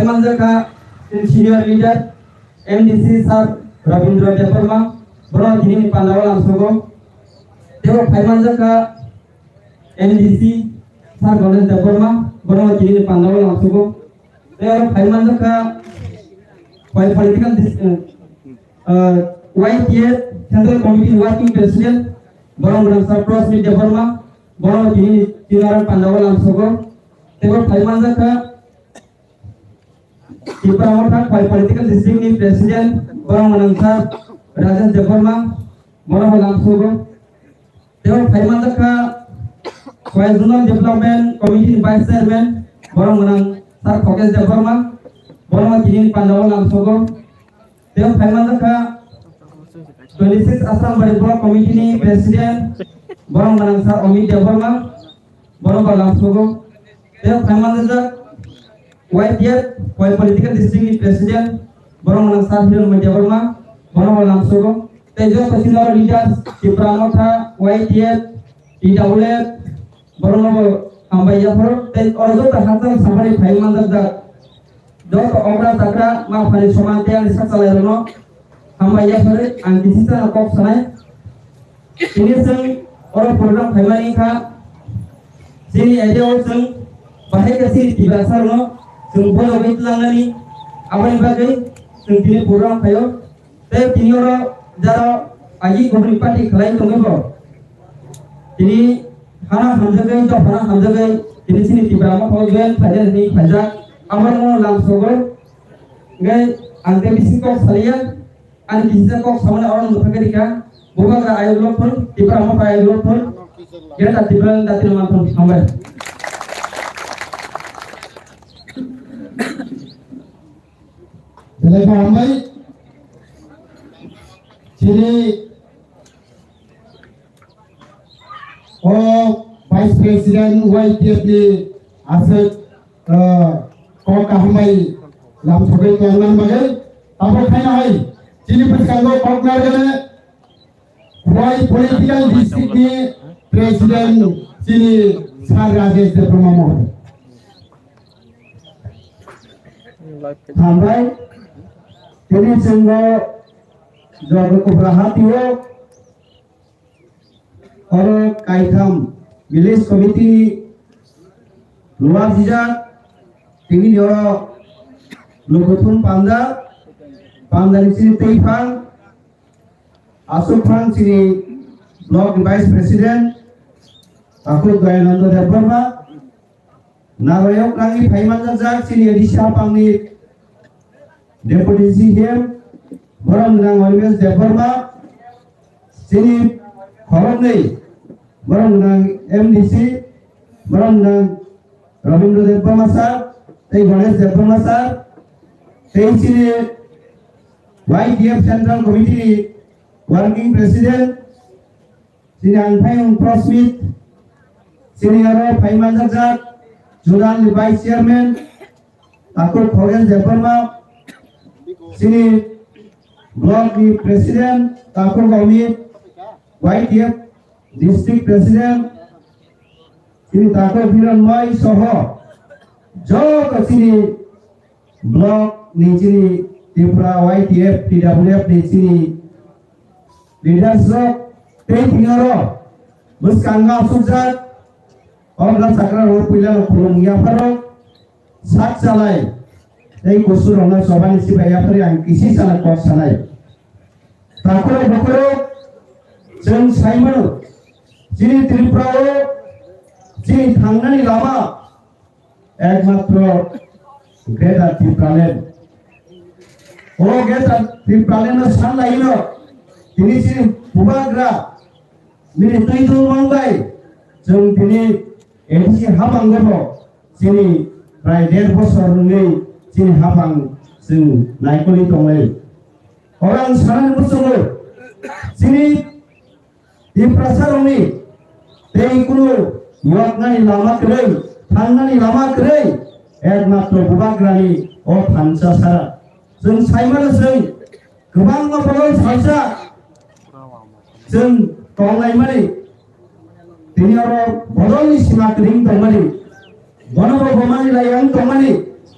Manjaka senior leader MDC Sir Rabindra Deparma Bro Kini Pandawa Lamsogo Dewa Manjaka MDC Sir Ganesh Deparma Bro Kini Pandawa Lamsogo Dewa Manjaka political YTA Central Committee Working President Bro Sir Prosmit Deparma Bro Kini Tinaran Pandawa Lamsogo Dewa Manjaka Diperamotkan political district ni Presiden Bang Menangkar Rajas Deparma Bang Lamsogo Dewa Manjaka Zonal Development Committee Vice Chairman Bang Menangkar Koges Deparma Bang Kini Pandawa Lamsogo Dewa Manjaka 26 Assam Baribola Committee ni Presiden Bang Menangkar Omid Deparma Bang Lamsogo Dewa Manjaka YTF political district president Borong Langsar Hill Deparma Borong Lamsogo Tejo Senior leaders di Pramotha YTF di Daulet Borong Ambayapur dan orzo terhantar sampai Manjak dak dok obra takra ma phani somante yang sakalarono Ambayapur antisisa akok sanai ini sing orang program Mani ka sini ada sing bahaya kasih di basar no Sungguh lebih telangani, apa yang bagai, sungguh kurang kayo, tapi kini orang jara aji kubri pati kelain tunggu. Jadi hana hamzagai, jauh hana hamzagai, ini sini tiba ama kawan pada ni pajak, aman mau langsung gay, ante bisikok salian, ante bisikok sama orang berpakai dika, bukan ke ayu lopun, tiba ama ayu lopun, kita tak tiba nama pun sampai. Jadi ramai, jadi Vice President YTF ni aset kau kahmai lam sebagai tuan bagai, apa kena hai? Jadi perkara kau kerana Y political district ni Presiden sini Sir Rajesh Deparma. Sampai ini sehingga jaga keberhatian orang kaitam village committee luar jejak tinggi orang lukutun panda di sini Teifang Asufang sini block vice president aku Gayananda Deparma Narayok lagi Manjak sini Adisha Pangni Deputy CM Borong Nang Always Deparma sini Horong Nei Borong Nang MDC Borong Nang Rabindra Deparma Sar Tei Ganesh Deparma Sar Tei sini YTF Central Committee Working President sini Anfai Prosmit sini Aro Manjak Zonal Vice Chairman aku Koges Deparma sini Block di Presiden aku Komit YTF District President sini aku Biran Mai Soho jauh ke sini Block di sini Tipra YTF TWF di sini leadership Tingaro Muskanga Sujat orang sakral orang pilih kurung ya farok sak salai dari kusur orang soban isi bayar yang isi sangat kuat salai takut bakoro jeng Simon sini Tripura sini Thangani lama ekmatro Greta Tripuralen Greta Tripuralen san laino ini sini Bubagra mini itu manggai jeng ini edisi habang gobo sini prai 1.5 bosor ni sini habang sing naikoli tonglei orang sanan musuh sini di prasarong ni tei kulo yoknani lama kerei thangnani lama kerei ekmatro bubagrani o thansa sara जों साइमानो जों गोबां नखराव साइसा जों तंनाय माने दिनै आरो बर'नि सिमा ग्रिं दंमानि बनबो बमानि लायं दंमानि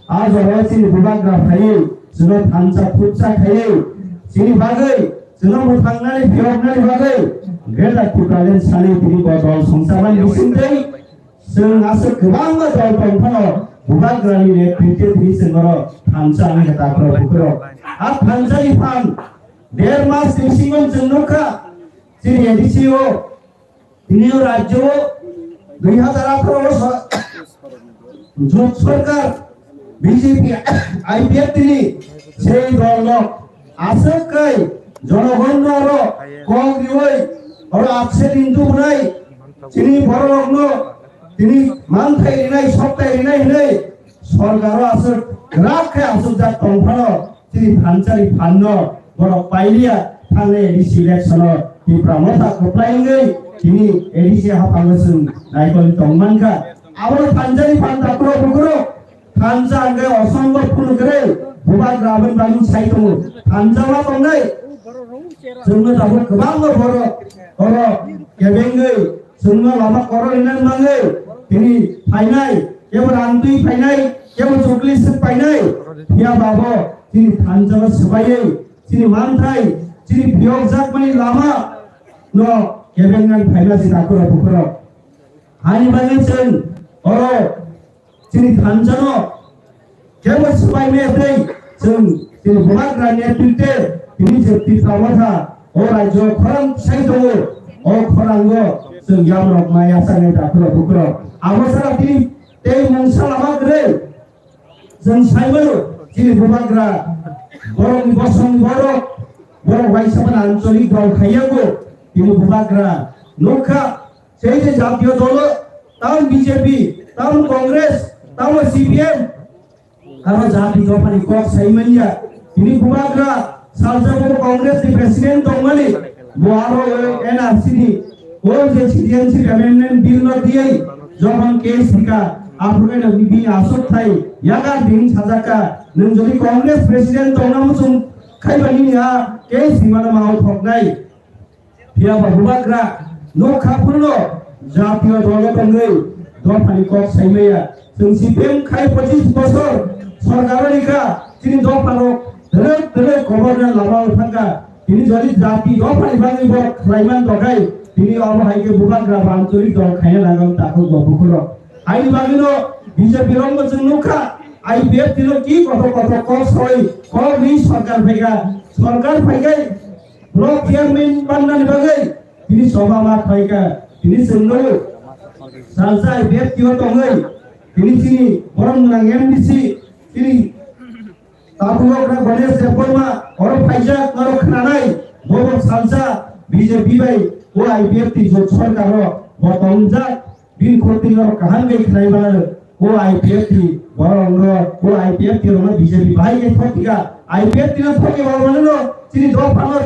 आज orang sini bubagra khayi जोङो थानसा फुटसा खायो सिनि बागै जोङो मोथांनानै बिहरनानै बागै गेदा कुटालेन सानै दिनि बदल संसारनि बिसिंदै जों आसो गोबां दल दंफाङो बुबाग्रानि नेतृत्व दिनि जोङो थानसा आंनि खोथाखौ बुखरो आ थानसानि फान 1.5 मास सिङाव जोंनोखा सिनि एडिसिओ दिनि राज्य 2018 জোট সরকার বিজেপি আইপিএফ তিনি সেই দল আসেকাই জনগণর কংগ্রিওই আর আছে দিনটু নাই তিনি বড় লগ্ন তিনি মানথাই রিনাই সপ্তাহে রিনাই নেই সরকার আছে রাখে আসুক যা টংফানো তিনি ফানচারি ফান্ন বড় পাইলিয়া থালে সিলেকশন তি প্রমোটা কোপ্লাইঙ্গै তিনি এডিসি হাফাঙ্গসুন নাইকল টংমানকা আবার ফানচারি ফান তাকরো বুকরো थानजा आंगे असंग फुलगरे बुबा ग्रामीण बानु साइतो थानजावा दंनाय जोंनो दाबो गोबां बर केबेंगै जोंनो लामा करलिनाय मांगै तिनि फायनाय केबो रांतुइ फायनाय केबो चकलिस फायनाय या बाबो तिनि थानजावा सबायै तिनि मानथाय तिनि बियोग जाक मानि लामा न केबेंगान फायना सि दाखरो बुखरो हानि बागै जों Sini Tanjano, kemudian supaya mereka sini buat kerana itu ini jadi prawata orang jo korang saya tahu korang go senjam rok maya sangat tak perlu bukro. Awak salah ini teh mungsa lama kere, sen saya baru sini buat kerana orang bosong borong wajib menancuri kau kaya go ini buat kerana nuka saya je jatuh dulu tahun BJP tahun Kongres tahu CPM kalau jadi kapan ikut saya manja ini bubagra salah Kongres di Presiden Tongmani buaro NRC ni orang je citizenship amendment bill no dia jangan case kita apruven bibi asok thai ya kan din sajaka nung jadi Kongres Presiden Tongnamu sum kai bani ya case mana mau thoknai dia bubagra no kapurno jatiyo dolo tongai dua pani kok saya manja जों CPM खाय 25 बोसोर सरकारनिका तिनि the पारो दरे governor Lama उठांगा तिनि जदि जाति the पानि बाङै ब खलाइमान दगाय तिनि अब हाइके बुबाग्रा बांचरिक दल खायना लागम ताखौ गबुखरो आइनि बाङैनो बिजेपि रंग जों नुखा आइपिएफ तिनो की कत कस होय क नि सरकार फैगा ब्लक चेयरमैन बान्नानि बाङै तिनि सभा मा फैगा तिनि जोंनो सालसा आइपिएफ तियो दङै sini orang menang MDC sini tahu orang Ganesh Devarma orang Faizak orang Khanai bobo salsa BJP bai वो IPF ती जो सरकार वो तंजा बिन कोटी और कहां गई खनाई वाला वो IPF ती वो IPF ती रोना BJP भाई के ठोकिगा IPF ती ना ठोके वाला नो sini दो पावर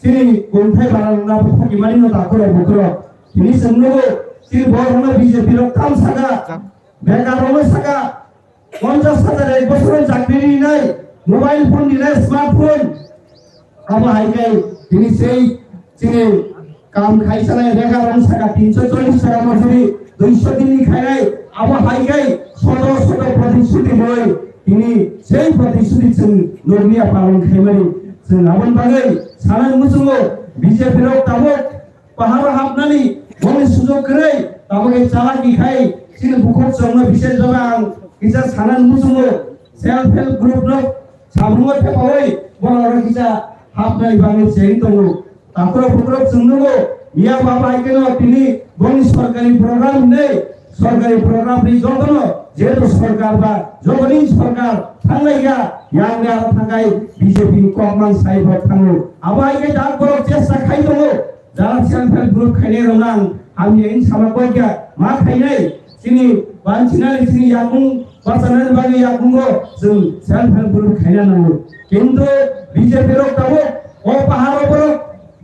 sini कोंथाई वाला ना ठोके मानी नो ताकरो बुकरो sini संगो sini borona BJP ro kam saga begar ro saga 50,000 ek bosor chakri nai mobile phone dinai smartphone aba haikai tini sei sini kam khai salai begar ro saga 340 টাকা মজুরি 200 দিন খাইলাই aba haikai soto প্রতিশ্রুতি হই তিনি সেই প্রতিশ্রুতি जों নরমিয়া পালন খাইমারি जों আবন বাগै সানান মুসুঙ্গো BJP ro তাবো পাহাড় হাবনানি বলে সুযোগ করে তাবগে চালাকি খাই সিনে বুকত জন্য বিশেষ ভাবে আং কিসা সানান মুসুঙ্গো সেলফ হেল্প গ্রুপ নো সাবুঙ্গো থেপাওই বড় কিসা হাবনাই বাঙে চেই দঙ্গো তারপর বুকরব জন্নগো মিয়া বাবা আইকেনো তিনি বনি সরকারি প্রোগ্রাম নেই সরকারি প্রোগ্রাম নি যতন যেহেতু সরকার বা যতদিন সরকার থাঙ্গাইগা ইয়াঙ্গা থাঙ্গাই বিজেপি কমান সাইব থাঙ্গো আবাইকে ডাক বড় চেষ্টা খাই দঙ্গো যারা সেলফ হেল্প গ্রুপ খাইনে রনাং আমি এই সামাকইগা মা খাইনাই সিনি বানছিনানি সিনি ইয়াকুং বাসানানি বাগি ইয়াকুंगो जों সেলফ হেল্প গ্রুপ খাইনা নাंगौ কিন্তু বিজেপি রক তাবো ও পাহাড় উপর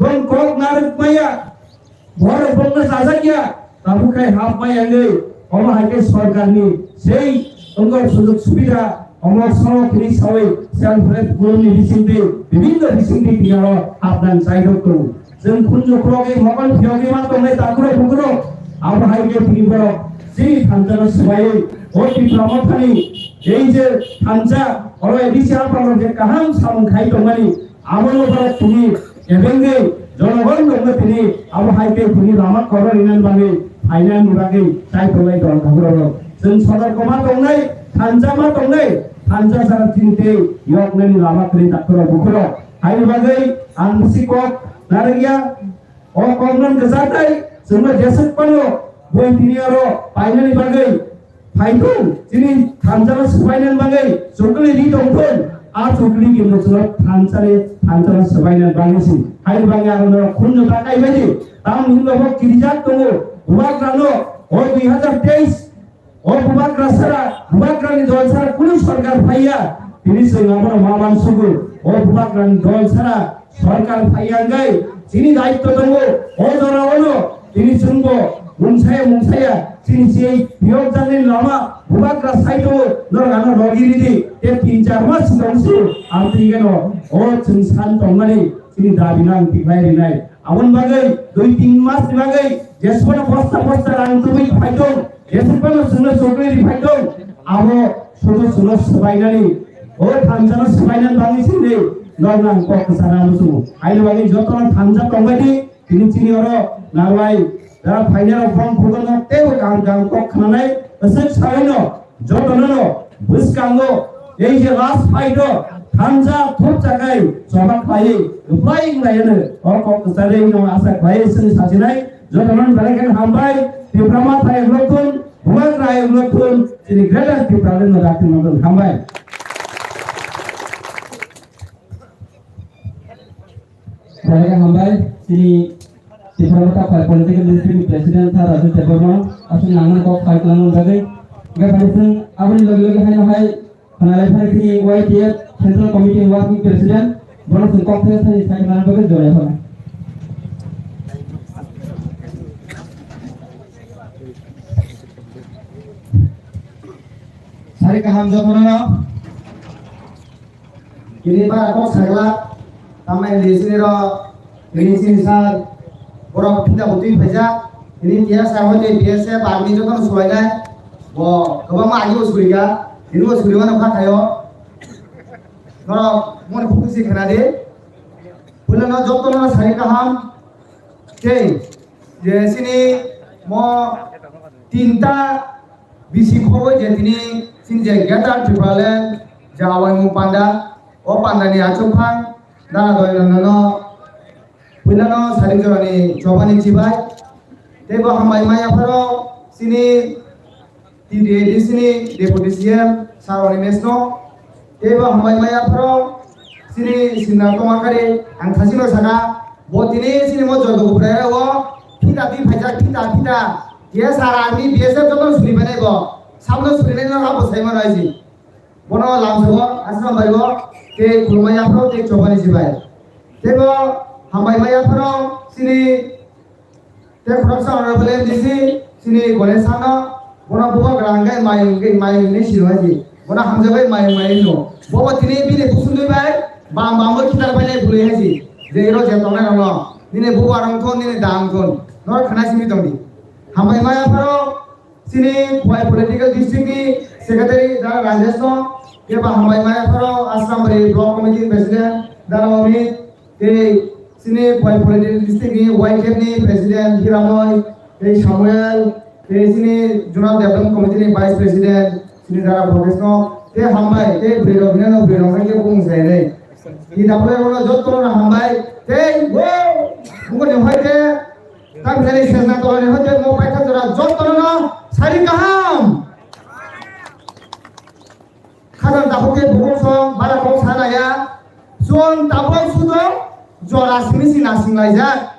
গন কক নারক মাইয়া বড় বন্ধ সাজাকিয়া তাবো খাই হাফ মাইয়াঙ্গै অম হাইকে সরকারনি সেই অঙ্গর সুযোগ সুবিধা অমর সরকারি সাওই সেলফ হেল্প গ্রুপনি বিসিংদি বিভিন্ন বিসিংদি দিয়াও আপনান চাইদকौ जों खुनजोख्रगे मबाइल फियोगे मा दंनाय ताकुरो बुकुरो आबहायगे फिनिबो जि थानजानो सबायै ও ত্রিপুরামথানি এই যে থানচা অর এডিসি আপার যে কাহাম সামন খাই দমানি আমন উপরে তুমি এবেঙ্গে জনগণ দঙ্গ তিনি আবো হাইকে তুমি লামা করো ইনান বাগে ফাইনাল বাগে চাই তোলাই দল ঠাকুর जों सदरकमा दंनाय थानजामा दंनाय थानजा सारा चिनते यकनेनि लामा करि डाक्टर बुखरो हायनि बागै आं सिकक नारगिया अ कमन गजाताय जोंनो जेसक पानो बय तिनियारो फाइनालनि बागै फाइथु जिनि थानजामा सबायनान बागै जोंगले रि दंफोन आ जोंगले गेमनो जों थानजामा सबायनान बागैसि हायनि बागै आरो खुन्नो थाखाय बायदि ताम हिंगबो किरिजात दङ उबाग्रानो अ 2023 और बुबाग्रानि दल सारा कुनु सरकार फाइया तिनि जों आमर मामान सुगु और बुबाग्रानि दल सारा सरकार फाइया गय जिनि दायित्व दंगो ओ जरावनो तिनि जोंबो मुंसाया जिनि जे बियोग जाने लामा बुबाग्रा साइदो नरगानो रगिरिदि ते 3-4 मास दंसु आमतिगेनो ओ जों सान दंमानि जिनि दाबिनां दिग्लायरिनाय आवन बागै 2-3 मास बागै जेसबनो बस्ता रां तुबै फाइदों जेसेबां जोंनो जगैरि फाइदों आरो जोंनो सबायनानै ओ थानजानो सबायनानै बाङैसि नै नरनां कक सारा मुसु आइनो बागै जतन थानजा दंबायदि तिनि तिनि अरो नारवाय दा फाइनाल फर्म फुगनो तेव गां कक खानाय एसे सायनो जतननो बुसकांगो এই যে লাস্ট ফাইট थानजा थुप जागाय जबा खायै फ्लाइं लायनो अ कक सारे नो आसा खायै जों साजिनाय जतन बारेकेन हामबाय Diploma saya belum buat saya belum jadi gradas di Praden Merapi Mabel Hambai. Saya Hambai sini Diploma Political District President था राजू तेबरमा असुन नांगन को फाइट लानो बागै गाबारिजों आबनि लगे हाय खानाय फाइटनि YTF central committee working president बनसुं कक्टे थानि फाइट लानो बागै जराय हर Hari kaham jokono ini para kok sagla tamai di sini ro ini sini sar orang kita butuh beja ini dia sama dia biasa barmi jokono suaga bo kebang maju usuriga ini usuri mana kah kayo nora mau fokus sih karena deh bulan no jokono hari kaham ke di sini mau tinta bisi kowe jadi ini sini jaga Tripalen Jawa mu panda o panda ni acungkan dana doi nano pilano saling jorani jawabani cibai tebo hambai maya paro sini di sini deputi CM sarwani nesno tebo hambai maya paro sini sinna tomakare ang khasino sana botini sini mo jogo buprera wo kita di bhaja kita dia sarani biasa jogo suri bane go सामने सुरने ना आप सही में राजी बोनो लांसो आसना बाइबो के खुलमाया pro एक चौबानी जिबाय तेबो हमाय माया pro सिनी ते खरसा अनबले दिसि सिनी गणेशाना बोनो बुबा ग्रांगाय माय ने सिरवाजी बोनो हमजबाय माय नो बोबो तिने बिने कुसुन्दुय बाय बाम खितार बायले बुले हाजी जेरो जेतने रनो दिने बुबा रंथन दिने दांथन नर खाना सिमि दंदि हमाय माया pro sini Kuai Political District ni Secretary Dara Rajesh no ke ba hamai maya pharo Assam Bari Block Committee President Dara Omid ke sini Kuai Political District ni YKF ni President Hiramoy ke Samuel ke sini Junal Development Committee ni Vice President sini Dara Bhogesh no ke hamai ke Biro ke bung sai nei ki dapole ono jotto na hamai ke wo bungo ne hoite tak jani sesna to ne hoite mo paitha jora jotto na Sari kaham kadang tahu ke bukan song pada bukan sana ya zon tahu sudah jora sini nasing aja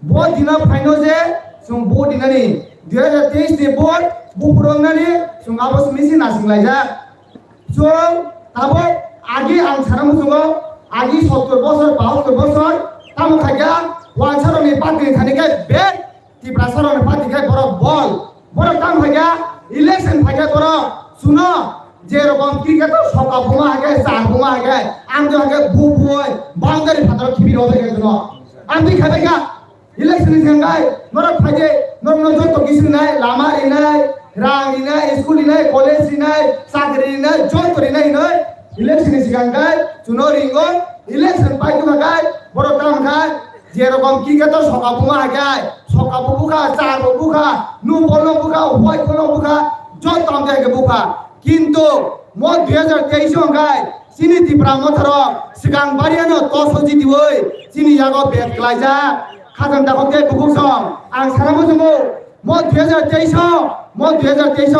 buat dina final je song buat dina ni dia ada tes di buat bukurang ni song apa sini nasing aja zon tahu agi angsaram sungo agi 70 বছর 72 বছর tamu kaja wansaram ni pati khani ke bed di prasaran ni pati ke boro ball বড় কাম হইয়া election হইয়া করো শুনো যে রকম cricket সকা বোমা আগে চার বোমা আগে আমদে আগে বুবুই বাউন্ডারি ফাটার খিবি হবে গেছিল আমদি খাবে গা ইলেকশন সঙ্গাই নর ফাজে নর নজর তো কিছু নাই লামা রে নাই rang ini, school ini, college ini, sakri ini, jodoh ini, election ini sekarang suno ringon, election pai tu kan, borotan kan, jerokom kiki tu sokapu mah kan, sokapu buka, caru buka, numpolo buka, white polo buka, jodoh mereka buka, kintu mau 2023 kan, sini di Pramotharo, sekarang bariano tosoji diwoi, sini jago bet kelajar, kadang dapat ke buku song, ang sekarang semua, mau 2023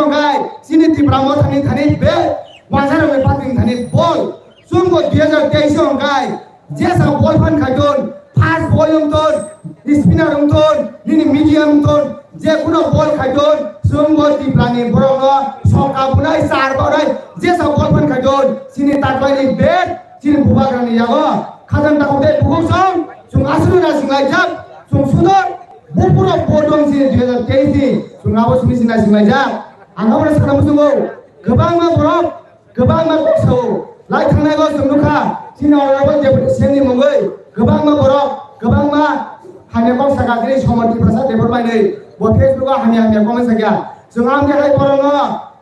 kan, sini di Pramotharo ini bet, wajar oleh pating ini bol, sungguh 2023 kan, jasa bol pan kajon, pas bol yang ton, spinner yang ton, ini medium ton, je kuno bol kajon, sungguh di planning borong soka punai sar borai, jasa bol pan kajon, sini takwa ini bet, sini bubakan ini jago, kadang dapat ke buku song, sung asli nasi ngajak, sung sunor, bupuro bodong sini 2023, sung awal sini nasi ngajak, anggapan sekarang sungguh, kebang mah borong, kebang mah kokso, lai tangnai go sung nuka, sini orang orang seni munggai, kebang mah borong, kebang mah hanya kok sakakiri somati prasad debor mainai, buat Facebook hanya komen saja, sung amge hai borong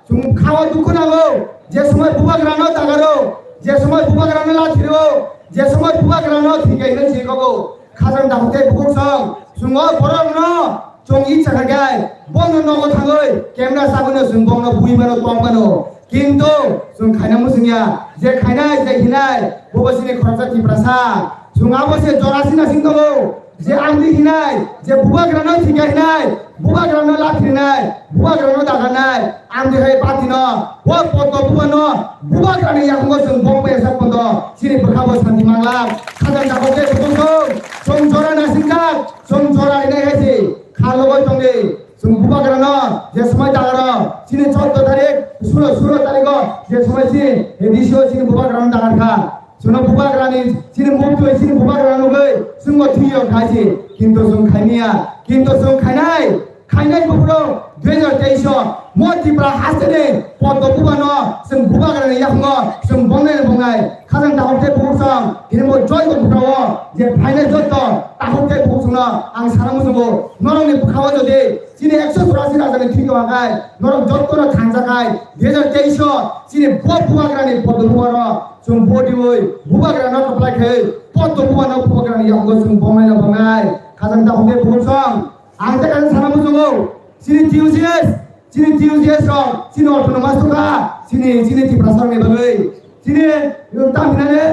sung kawa dukun ago, je semua bubak rano tagaro, je semua bubak rano latiro, je semua bubak rano tiga ini sih kau, kadang dapat buku song, sung borong sung icha kagai, bono nogo tanggoi, kamera saguno sung bono bui mano tong mano. কিন্তু जों खायना मुसुनिया जे खायनाय जे हिनाय बबसिनि खरसा तिप्रासा जों आबसे जरासिना सिंदगो जे आंदि हिनाय जे बुबाग्रानो थिगा हिनाय बुबाग्रानो लाथ्रिनाय बुबाग्रानो दागानाय आंदि हाय पातिनो व पतो बुबानो बुबाग्रानि याखंगो जों बंबे सापन्दो सिनि बखाबो शान्ति मांला खादान दाबोते बुखौ जों जराना सिंगाक जों जरा हिनाय हायसि खालगो दंदि जों बुबाग्रानो जे समय दागारो सिनि 14 तारिख 16 तारिख जे समय सि एडिसियो सिनि बुबाग्रानो दागारखा जोंना बुबाग्रानि सिनि मुक्तु सिनि बुबाग्रानो गै जोंबो थियो खायसि किन्तु जों खायनिया किन्तु जों खायनाय बुबुरो 2023 मतिफ्रा हासेने पद बुबानो जों बुबाग्रानि याखंगो जों बंनाय खाजां दाहरते बुसं दिनै मो जयगो बुरावो जे फाइनाल जत्त दाहरते बुसंनो आं सारामुसंगो नरंनि बुखावो जदि सिनि 184 राजानि थिगो आगाय नरं जत्तनो थांजागाय 2023 सिनि बुबाग्रानि पद बुबारो जों बदिवै बुबाग्रानो कप्लायखै पद बुबानो बुबाग्रानि याखंगो जों बंनाय खाजां दाहरते बुसं आं तेकान सारामुसंगो सिनि TUCS ro sini autonomous tuka sini tiprasarni bagai sini taminane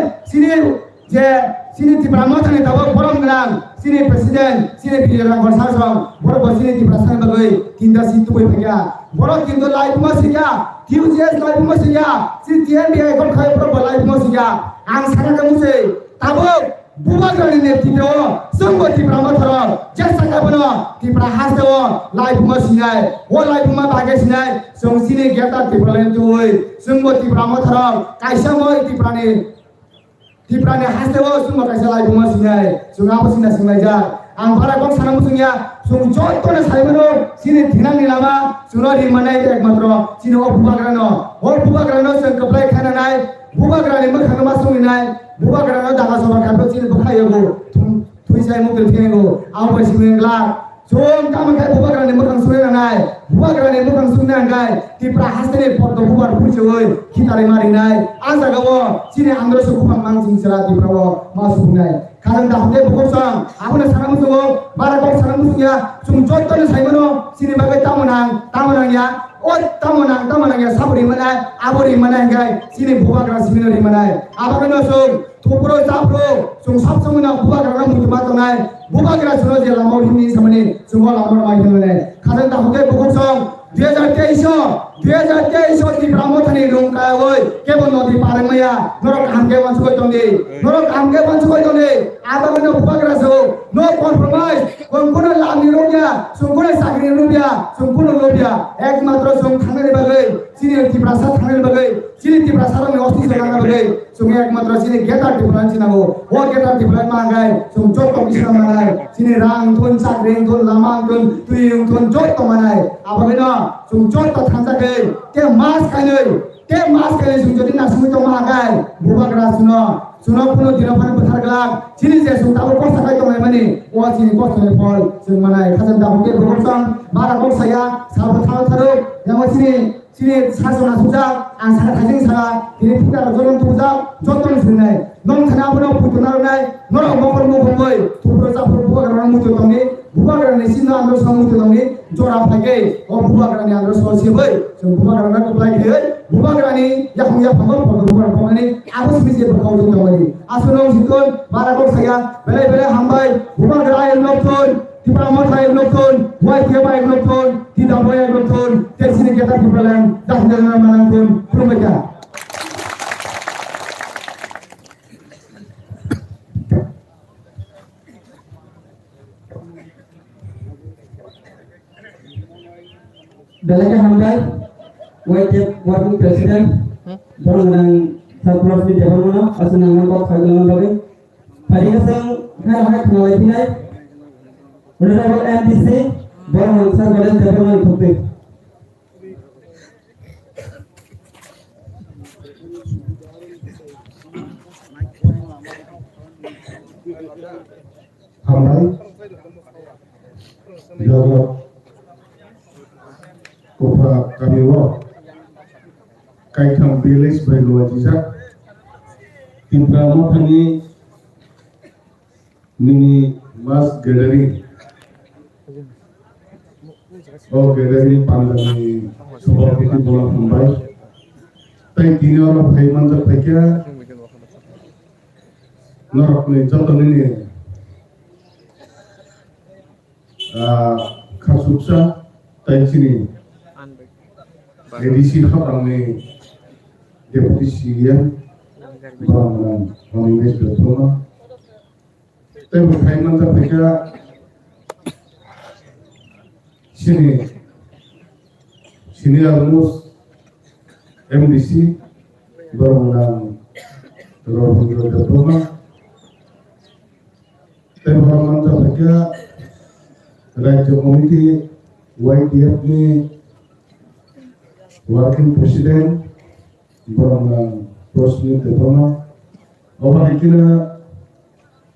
sini tipramothani tawo borom gran sini president sini bijarang korsasong boro sini tiprasarni bagai tinda situ bai phaya boro tinda live ma siya TUCS live ma siya sini TNBI kon khai boro live ma siya ang sakaka muse tawo बुबाग्रानि नेतृत्व जोंबो तिप्रामोथरो जेसाकाबनो तिप्रा हासदेव लाइफमा सिनाय ओ लाइफमा बागे सिनाय जों सिनि गेटा तिप्रालेन दुय जोंबो तिप्रामोथरो काइसामो तिप्रानि हासदेव जोंबो काइसा लाइफमा सिनाय जों आबो सिना सिनायजा आं बारा गं सानामु जोंया जों जत्तनो साइमनो सिनि थिनांनि लामा जोंनो रिमानाय एकमात्र सिनि ओ बुबाग्रानो जों कप्लाय खानानाय बुबाग्रानि मोखांनो मा संनाय बुबाग्रानो दागा सभा खातो सिनि बखायोगो थुइसाय मुगल थेंगो आवबाय सिमेंग्ला जों तामखाय बुबाग्रानि मोखां सुनाय बुबाग्रानि मोखां सुनाय तिप्रा हासने पद बुबार फुइसोय खितारै मारिनाय आजागावो सिनि आंद्रसो बुबां मांसिंसरा तिप्रावो मासुनाय खाजों दाहते बुखौसं आबोनो सानामुसंगो बारा गं सानामुसंया जों जत्तनो साइमनो सिनि बागै तामनांया ओ तामनांया साबरि मानाय आबरि मानाय गाय सिनि बुबाग्रा सिमिनरि मानाय आबागनो जों थुप्रो जाप्रो जों सब समयनो बुबाग्रा मुतमा तनाय बुबाग्रा सुनो जे लामाव हिनि समनि जों लामाव माइथोने खाजों दाहते बुखौसं 2023 तिप्रामोथनि रुंकावै केबो नदि पारमया नरक हामगे वानसुगै दंदि आबागनो बुबाग्रासो नो कम्प्रोमाइज कोनकोनो लामनि रुबिया संकोनो साख्रि रुबिया संकोनो लोबिया एकमात्र जों थांनायनि बागै सिनि तिप्रासा थांनायनि बागै सिनि तिप्रासारनि अस्ति जानांगौ बागै जों एकमात्र सिनि गेटार तिप्रान सिनांगौ ओ गेटार तिप्रान मागाय जों जत्त बिसना मानाय सिनि रां थुन साख्रि थुन लामा थुन तुयुं थुन जत्त मानाय आबागनो जों जत्त थांजाखै के मास खायनै जों जदि नासुमै दं मागाय बुबाग्रा सुनो पुनो दिनफान बुथारग्लाक सिनि जे जों दाबो खस्थ खाय दंनाय माने ओ सिनि खस्थनि फल जों मानाय खाजों दाबो के बुगसं बारा गसाया साबो थाथारो yang sini 사소나 소작 안 사가 다쟁 사가 ini kita jodoh tuja jodoh senai nong thana bono putunar nai nong bopor mo boy tupro sa purbo garan mu jodoh buka garan ni sinna andro sang mu jodoh jora phage o buka garan ni andro so sebai so buka garan na apply he buka garan ni yakung pamor buka garan ni agus bije berkau jodoh ni asunong sikon barakok saya bele hambai buka garan lokon Tiba mata yang nonton, white tiba yang nonton, tidak boleh yang nonton. Dari sini kita kibalan, dah jangan menonton, perumah. Dalam hambai, white working president, borong nang sapros di depan mana, asalnya nampak faedah lagi. Hari kesang, hari mulai pinai. Honorable MDC, borong ansar badan departemen publik. Hambai, jaga kopra kamiwa, kaikam bilis berluar jizak, timprama tani mini mas gathering. Oh, gathering pandang sebuah itu bola Hambai. Tapi kini orang Bhai manjat Bhaikia norok ni contoh ini khasuksa tai sini edisi orang ni deputi CM orang English diploma. Tapi Bhai manjat Bhaikia sini almus MDC berundang terus diploma. Tapi orang mereka Raja Komite YDF ni working president berundang terus diploma. Orang kita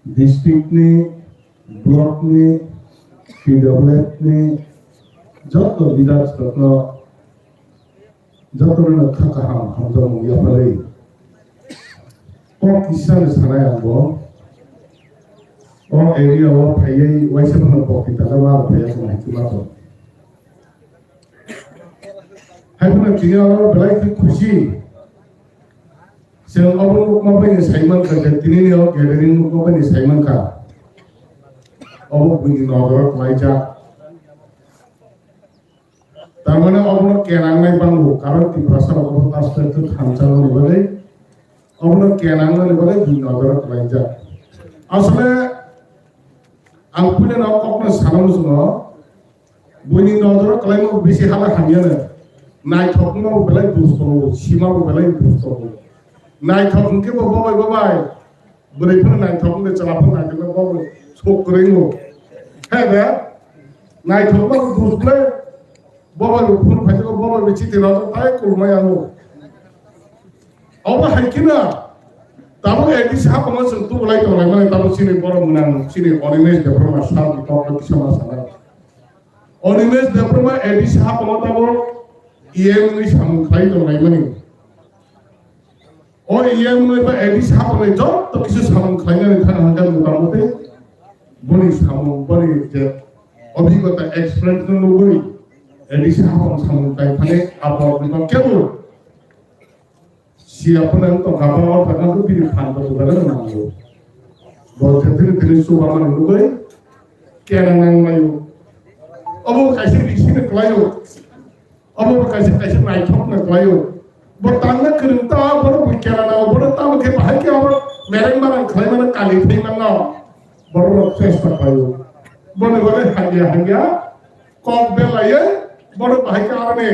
district ni block ni PWF ni jodoh bidas terkenal jodohnya kakak hamzah ya balai oh kisah sana yang boh oh area oh payai wajib menempok kita lewat payai semua itu macam hai pun kini orang balai tu khusi sebab orang mau bini Simon kerja kini ni orang gathering mau bini Simon ka orang bini orang pelajar Tamana orang kenang naik bangku, karena di pasar orang tas itu hancur lebih, orang kenang naik lebih di negara pelajar. Asalnya, aku ni nak apa salam semua, bunyi negara kelain bisi halah hanya naik thok mau belai dustro, sima belai dustro, naik thok ke bawa, berikutnya naik thok ni celapun naik ke bawa, sokeringu, heh, naik thok mau dustro. Bawa lumpur pasti kau bawa beci tirau tu tay kurma yang lo. Awak hakina, tahu edisi apa macam tu mulai tu orang mana tahu sini orang menang sini Onimes diploma sah di kau kisah masalah. Onimes diploma edisi apa macam tahu IM ni sama kali tu orang mana. Oh IM ni apa edisi apa ni job tu kisah sama kali ni kan hanggan mudah mudah. Boni sama boni je. Abhigata experience tu logi. Edisi apa sama kali ni apa kita kebul. Siapa nanti kapal orang pernah tu pilih pantai tu berada mana? Bawa jadi suara mana tu kau? Kerana mayu. Abu kasih di sini kelayu. Abu kasih naik top nak kelayu. Bertanya kereta baru berkerana baru tahu ke bahaya ke baru mereng barang kelayu mana kali ini mana baru proses kelayu. Baru hanya kau belaya baru bahaya orang ni.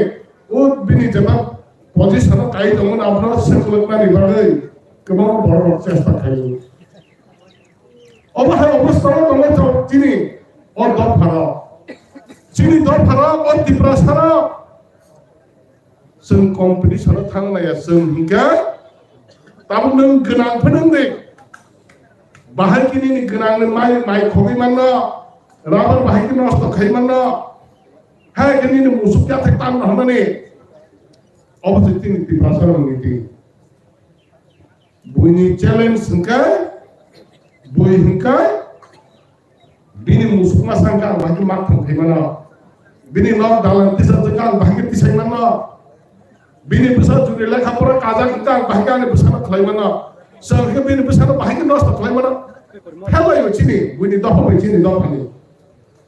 Bini jawab. Posisi sana kait orang apa sekolah mana ibarat kemana baru cesta kait. Apa hal apa sekolah orang jauh sini orang dor phara orang di prasara seng kompetisi sana thang laya seng hingga tahu neng genang peneng dek bahar kini ni genang neng mai kopi mana rabar bahar kini nostok kai mana hai kini ni musuh kita tekan nama ni, opposite ni di pasar ni. Bunyi challenge sengkai, bunyi sengkai, bini musuh masangkan bagi makan gimana, bini nak dalam tisar tekan bagi tisar mana, bini besar juri lekha pura kajak kita bagi ane besar kelai mana, sehingga bini besar bagi nos kelai mana, hello yo cini, bunyi dah apa cini dah apa ni,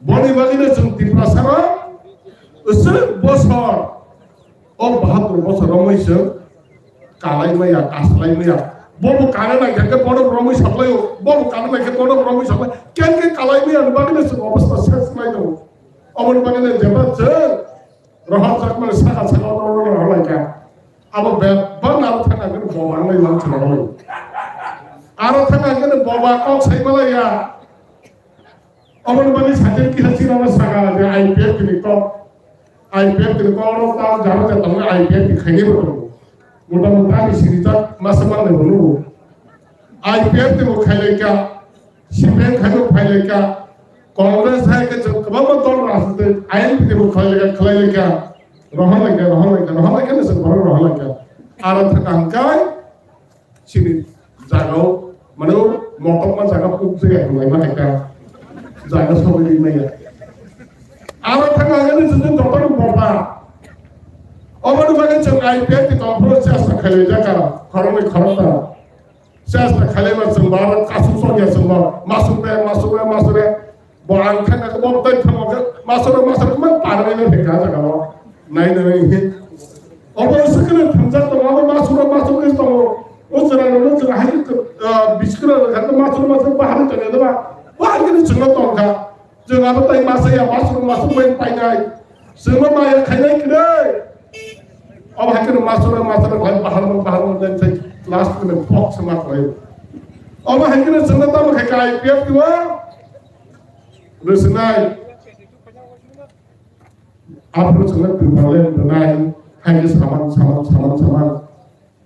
bani bagi ni jeng di pasar, usul bosor, oh bahatur bosor ramai seng, kalai maya, kaslai maya. Bobo kanan lagi ke bodoh ramai supply, bobo kanan lagi ke bodoh ramai supply. Kian ke kalai ni anu bagi ni semua apa stres lagi tu. Amun bagi ni jabat je, rohan sak mana sakal sakal orang lagi. Abo bang aru thang agen bawa lagi lang cuma lagi. Aru thang agen bawa kau saya malah ya. Amun bagi sajen kita sih nama sakal dia IPF ni kau orang tahu jalan je tahu IPF ni kaya betul. Mudah-mudahan cerita masa mana dulu. IPF tu khaileka, CPM khaileka, Kongres hai ke kebama dol rasute, INP tu khaileka, rohan lagi ni sebaru rohan lagi. Arat angkai, sini jago, mana motor mana jaga pukul ya, mulai mana jaga sampai lima ya. Arat angkai ni sebenarnya doktor boba. Orang bagi ceng IPF itu approach siapa kali jaga, orang ni kerana siapa kali macam barat kasus soalnya semua masuk deh, buang kan aku bawa tadi masuk mana parah ni mereka jaga lo, naik ini. Orang sekarang tentang tu orang masuk ni tu, usaha hari tu biskut kan masuk bahar tu ni tu bahar ni cengat tu kan, jangan apa tadi masuk main painai, semua maya kaya kira. अब हाकिर master भाई बाहर में जाए last में fox समाप्त हुए अब हाकिर जनता में खाई आईपीएफ की वो रसनाई आप लोग जनता प्रिपरेशन बनाए हाकिर सामान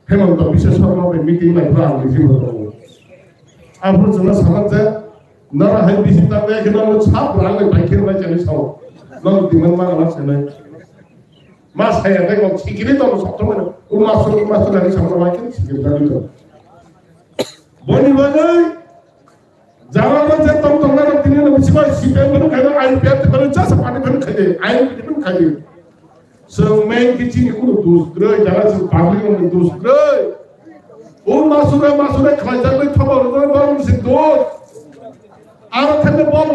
हेमंत विशेष रूप में मीटिंग में प्लान लिखी होता है आप लोग जनता सामान से नरा है विशिष्टता में कि ना वो छाप रंग में बाइकिंग में चले जाओ ना दिमाग में अलग से नहीं Mas saya tengok sikit itu satu mana, masuk dari sama lagi sikit dari itu. Boni bagai, jangan macam tahu nak tini nak bersihkan sikit mana kaya IPF tu kalau jasa pakai kan kaya, IPF tu kaya. Semua kecil ni kudu dus gerai, jangan sebalik orang dus gerai. Masuk kerajaan ni thabar baru mesti dus. Arah kan bawa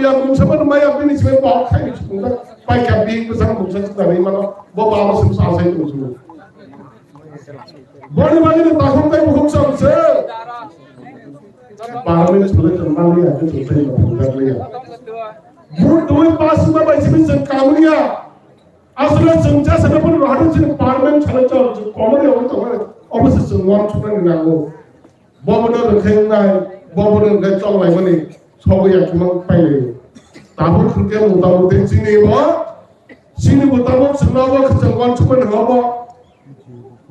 yang sama nama yang ini cuma bawa kaya cuma. Pai kambing besar muncul dari mana, bawa apa semua saya itu muncul. Boleh bagi ni tahun tu muncul saja. Parlimen sebenarnya kembali aja selesai berbulan dia. Dua pas semua bayi sebenarnya kamunya. Asal senja sana pun ada sini parlimen cakap komedi orang tu mana, apa semua cuma ni aku. Bawa benda kenai, bawa benda kacau lagi mana, semua yang cuma pai. Tapi kita mudah-mudahan sini mudah-mudahan semua kejanggalan cuma apa?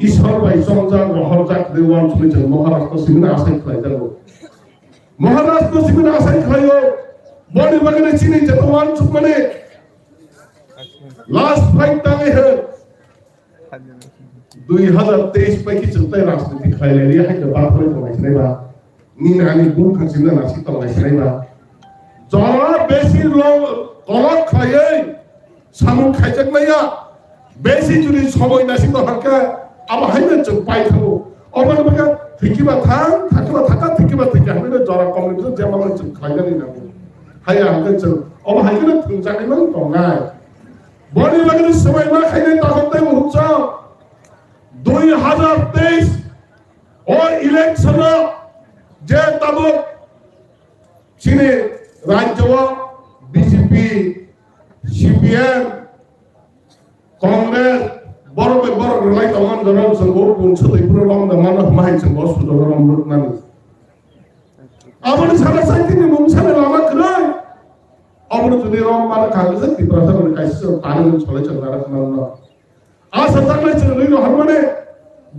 Isor bayi songjang rohor jak dewan cuma jeng Maharashtra sini asal kelihatan. Maharashtra sini asal kelihatan. Boleh bagi sini jatuhan cuma ni. Last fight tangi है 2023 पैकी चलता है राजनीति kelihatan dia hanya bapak itu macam ni bah. Ni nani bukan sini nasi tahu macam ni bah. Jangan besi kolak kaya, samun kaya naya, besi juri semua nasi tu harga, apa hanya jumpai tu. Orang mereka fikir batang, fikir batang, mana jarak komunitas zaman macam kaya ni namu. Hanya angkat jum, apa hanya tunjuk ni mana tongai. Boleh lagi semua mana kaya tahun tu muncul. 2023 और election जे तब sini राज्य BJP CPM Congress बरो relai tangan dalam sebuah unsur itu dalam mana main sebuah sudah dalam menurut nani. Apa salah satu ini mungkin lama kerai. Apa tu dia orang mana kaget di perasaan mereka itu tangan soleh cendera mana. Asal tak lagi cendera harmoni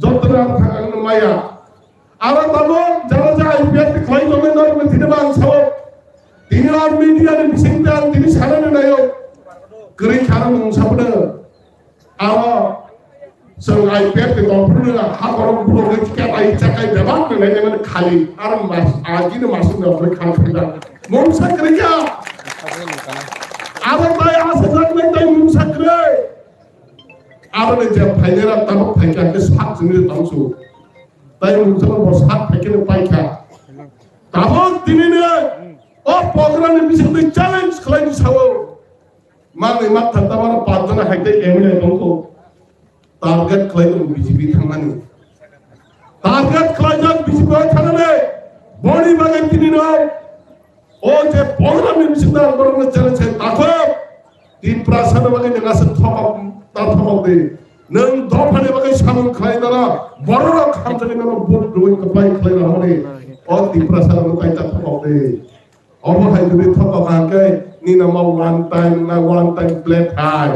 jodoh tangan maya. Alam tahu jalan-jalan IPF diklaim oleh orang tidak bangsa. Ini orang media dan bisingkan, ini sana ni nayo. kering karena mengusapnya apa sering IPF di komputer hak orang buruh kita cakai debat dengan yang kali orang mas lagi nih masuk dalam mereka tidak mengusap kerja apa bayar asal mereka mengusap kerja apa nih jam payah tamak payah ke saat jenis tangsu tapi mengusap bos saat payah payah tamak ini nih oh program ini bisa di challenge kalian sawo mana mat tentang mana partner hide emil tangsu target kalian BJP thangani target kalian BJP thangani body bagian ini nih oh je program ini bisa dalam challenge takut di perasaan bagian yang asal top deh neng dopan bagian saman kalian nana baru kantor ini nana buat doing kebaik kalian hari oh di perasaan bagian top deh oh hai jadi top bagian ni nama one time play high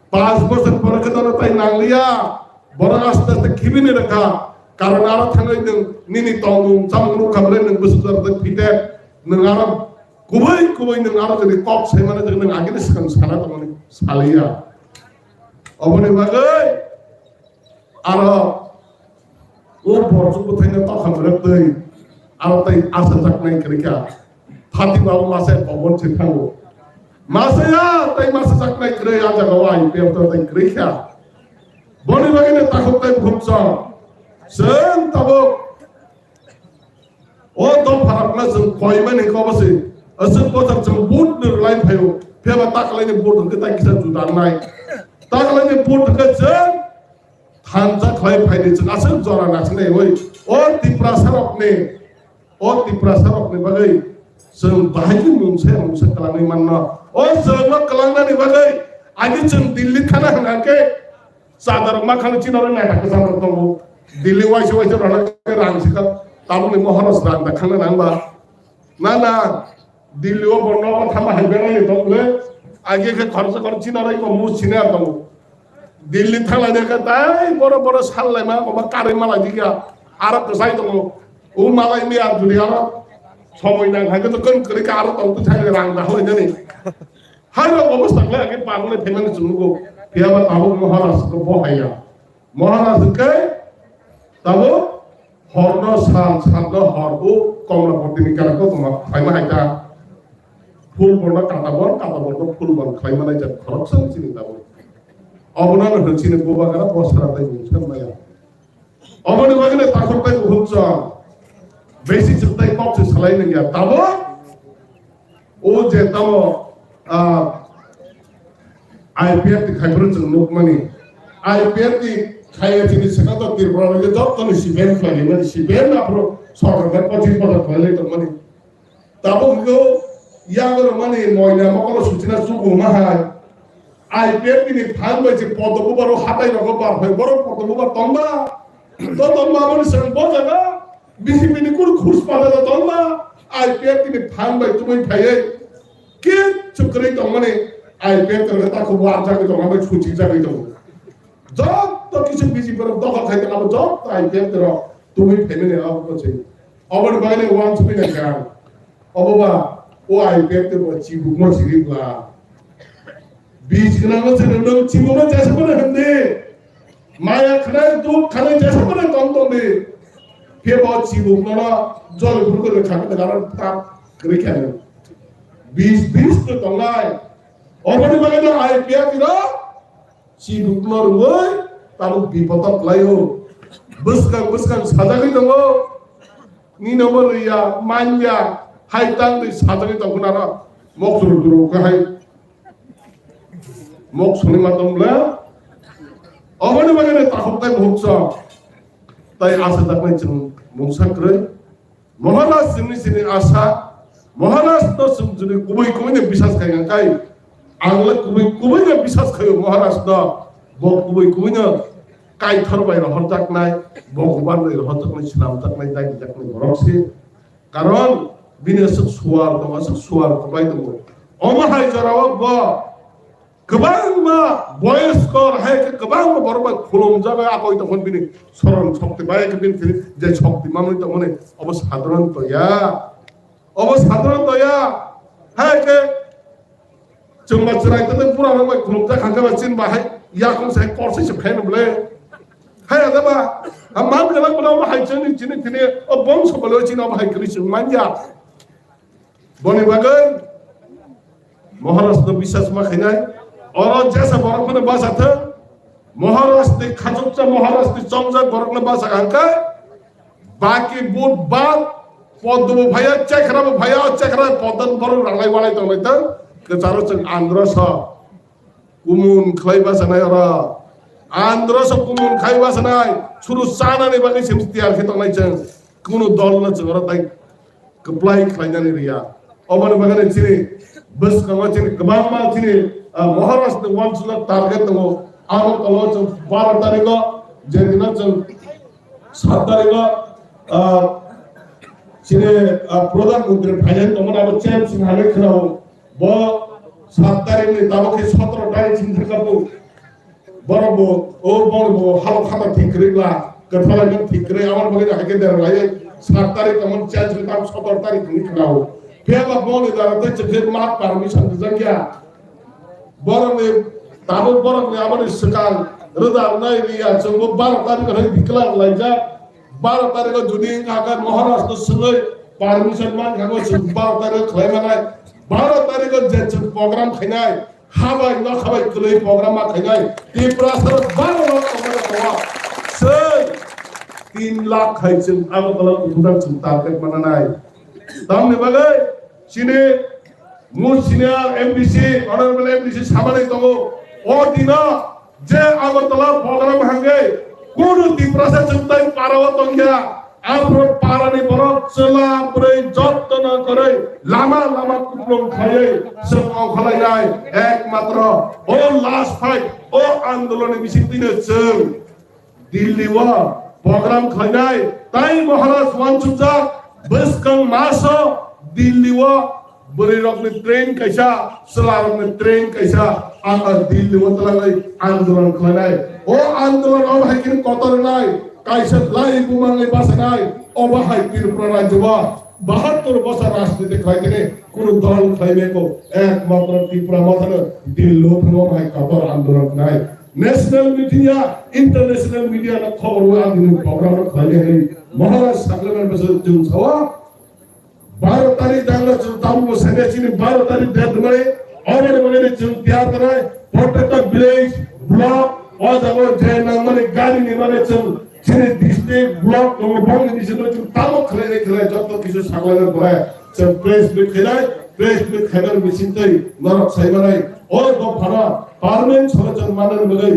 5 বছর পরে কেন তাই নাংলিয়া বড় আস্তে আস্তে খিবিনে রাখা কারণ আর থাঙ্গাই নং নিনি তংগু চামংরু খাবলে নং বসুদার তে ফিতে নং আর কুবই নং আর যদি কক সেই মানে যদি নং আগে দিছখান সারা তমনি সালিয়া অবনে বাগৈ আর ও বড়জু কোথায় তো খামরে তৈ আর তাই আশা জাকনাই করিকা ফাতি বাবু মাসে Pawan ছিথাঙ্গো Masaya, tapi masa saknai kerja aja kawai, piawto tapi kerja. Boleh begini takut tapi buksa. Sen tabuk. Oh, tu farakna sen koi mana kau basi. Asyik kau tak jemput di lain payu. Piawa tak lain jemput kita kisah jutaan naik. Tak lain jemput kita sen. Thanca koi payu sen asyik joran asyik ni. Oh, di prasarok ni. Oh, di prasarok ni bagai. Sen bahagia mungsa kelani mana. Oh, semua kelana ni bagai. Agi cem Delhi kana hangke. Sadar makan Cina orang naik ke sana tunggu. Delhi wajib orang ke rangsi kan. Tahu ni Maharashtra dan dakhan nangba. Nana Delhi o bono thama hebena ni tunggu. Agi ke kharcha kar Cina orang ko mus Cina tunggu. Delhi thangla dekha tai boro sal lai ma ko kare mala diga. Arab to sai tunggu. O malai ni ar duli Arab. সময় না থাকে তো কোন করে কারো তন্ত থাকে রাংলা হয় জানি হাইরো অবস্থা লাগে পাগলে ফেমানে চুনগো পিয়াবা তাবো মহারাষ্ট্র বহাইয়া মহারাষ্ট্রকে তাবো হরন সাল হরব কমলা পতিনি কারকো তোমা ফাইমা হাইতা ফুল বড় কাটাবর তো ফুল বন খাইমা নাই যা খরচ চিনি তাবো অবনান হচিনে গোবাগারা বসরা তাই মুছন মায়া অবনে বাগলে তাকর তাই হুচ্চা basic certai kok selain yang tahu, oh je tahu IPF di Khyber Jenguk mani, IPF di Khyber jenis sekarang tu berapa lagi job tu ni siben lagi mani siben apa soalnya pasti pada balik tu mani, tahu itu yang orang mani moina makalo sucina suku mahal, IPF ini file baca podo baru hatai nak baru podo baru tomba mani serang bojaga. BJP ni kur khurs pada da tolma IPF ni phang bai tumai phai ke chukrai to mane IPF to ta ko war ja ke to ma chuchi ja ke to job to kichu BJP ro dokhal khai ta job to IPF to tumai phai ne ab ko chai abar baile wan chupi na ka oba o IPF to chi bu mo siri bla बीच ना में से लोग चिमो में जैसे बने हमने माया खना तो खना जैसे बने कम तो दे फिर बहुत चिबुक ना जल भर कर रखा के कारण ताप करे क्या है 20 तो तंगाय और बड़ी बात है आईपीएफ इरा चिबुक ना रुए ताबु विपदा लायो बस का साजा के दंगो नी नंबर रिया मान्या हाई तांग दे साजा के दंगो ना मok सुरु का high mok suni matomla awani bagane takok tai bhuksa tai asa taknai chung mungsakre mohanas sini asa mohanas to sumjuni kubai ne bisas kai kai angla kubai ne bisas kai mohanas da bo kubai ne kai thorbai rohor taknai bo kuban ne rohor taknai islam taknai dai taknai borokse karon binesuk suar to masuk suar kubai to oma hai jarawak ba kebang ma boys kor hai ke kebang ma borba khulom jaga ako ito kon bini soron shokti bae ke bin fili je shokti mamni to mone obo sadharan to ya hai ke जों बाच्राय तो पूरा ना मैं खुलम जा खांगा बच्चन बाहर या कौन से कोर्स से फैन बोले है ada ba amam dalam belau bahai cini cini cini bom sebelum cina bahai kerisung manja boleh bagai Maharashtra bisa semakinai orang jasa borok mana bahasa tu Maharashtra khajukca Maharashtra jongja borok mana bahasa angka baki bud bad podo bhaya cekra podan borok ralai walai tu mereka kecara ceng Andhra sa kumun kelai bahasa nai orang Andhra sa kumun kelai bahasa nai suruh sana ni bagi semestiar kita nai ceng kuno dol na ceng orang tai keplai kelainya ni ria orang bagai cini bus kamu cini kemana cini Maharashtra wants to target tu awak kalau ceng 12 tarik ko jadi na ceng 7 tarik ko cini produk untuk finance tu mana apa cem sih hari kerana bo 7 tarik ni tahu ke 17 tarik cini kapu baru bo hal kata fikir lah kepala ni fikir awak bagai nak kita raya 7 tarik kamu cem sih tahu 17 tarik ni kerana Pihak boleh dalam tu cekir mat permission terjangkau. Barang ni tahu barang ni apa ni sekarang redar naik dia cuma barang tadi kalau diklar lagi barang tadi kalau judi akan Maharashtra sungai permission man kalau cuma barang tadi klaim mana barang tadi kalau jadi program khenai habai nak habai kelai program mak khenai di prasar barang orang orang tua se 3 lakh hai cuma apa kalau udah cinta ke mana naik. Tahu ni bagai sini mus senior MDC honorable MDC samane togo odina je agartala program hange kono ti prasa chuntai parawa tongya apro parani borok chela pure jotna kore lama kuplong khaye semau khalai nai ekmatra o last fight o andolone bisitine cheng Delhi wa program khainai tai Maharashtra wanchunja Beskang masa Delhi wa beri rokni train kaisa selarang train kaisa angkat Delhi wa telangai andolan klanai andolan apa hakin kotor nai kaisa lai bumangai basa nai apa hakin prarajawa 72 বছর রাজনীতি খাইতে কোন দল খাইবে কো একমাত্র ত্রিপুরা মাথায় দিল্লি কোনো ভাই কবর আন্দোলন নাই ন্যাশনাল মিডিয়া ইন্টারন্যাশনাল মিডিয়া না খবর আন্দোলন প্রোগ্রাম খাইলে মহারাষ্ট্র সাগলের বছর জুন ছাওয়া 12 তারিখ দাঙ্গা তামু সেনে চিনি 12 তারিখ দেদ মানে অবর মানে জুন তৈয়ার করে প্রত্যেকটা ভিলেজ ব্লক ও জায়গা যে নাম মানে গাড়ি নির্মাণে চল চিনি ডিস্ট্রিক্ট ব্লক ও বঙ্গ ডিস্ট্রিক্ট তামু খেলে যত কিছু সাগলের পরে সব প্রেস বিট খেলার মিছিনতেই নরক সাইবারাই ও দফারা পার্লামেন্ট সরকার মানের মধ্যে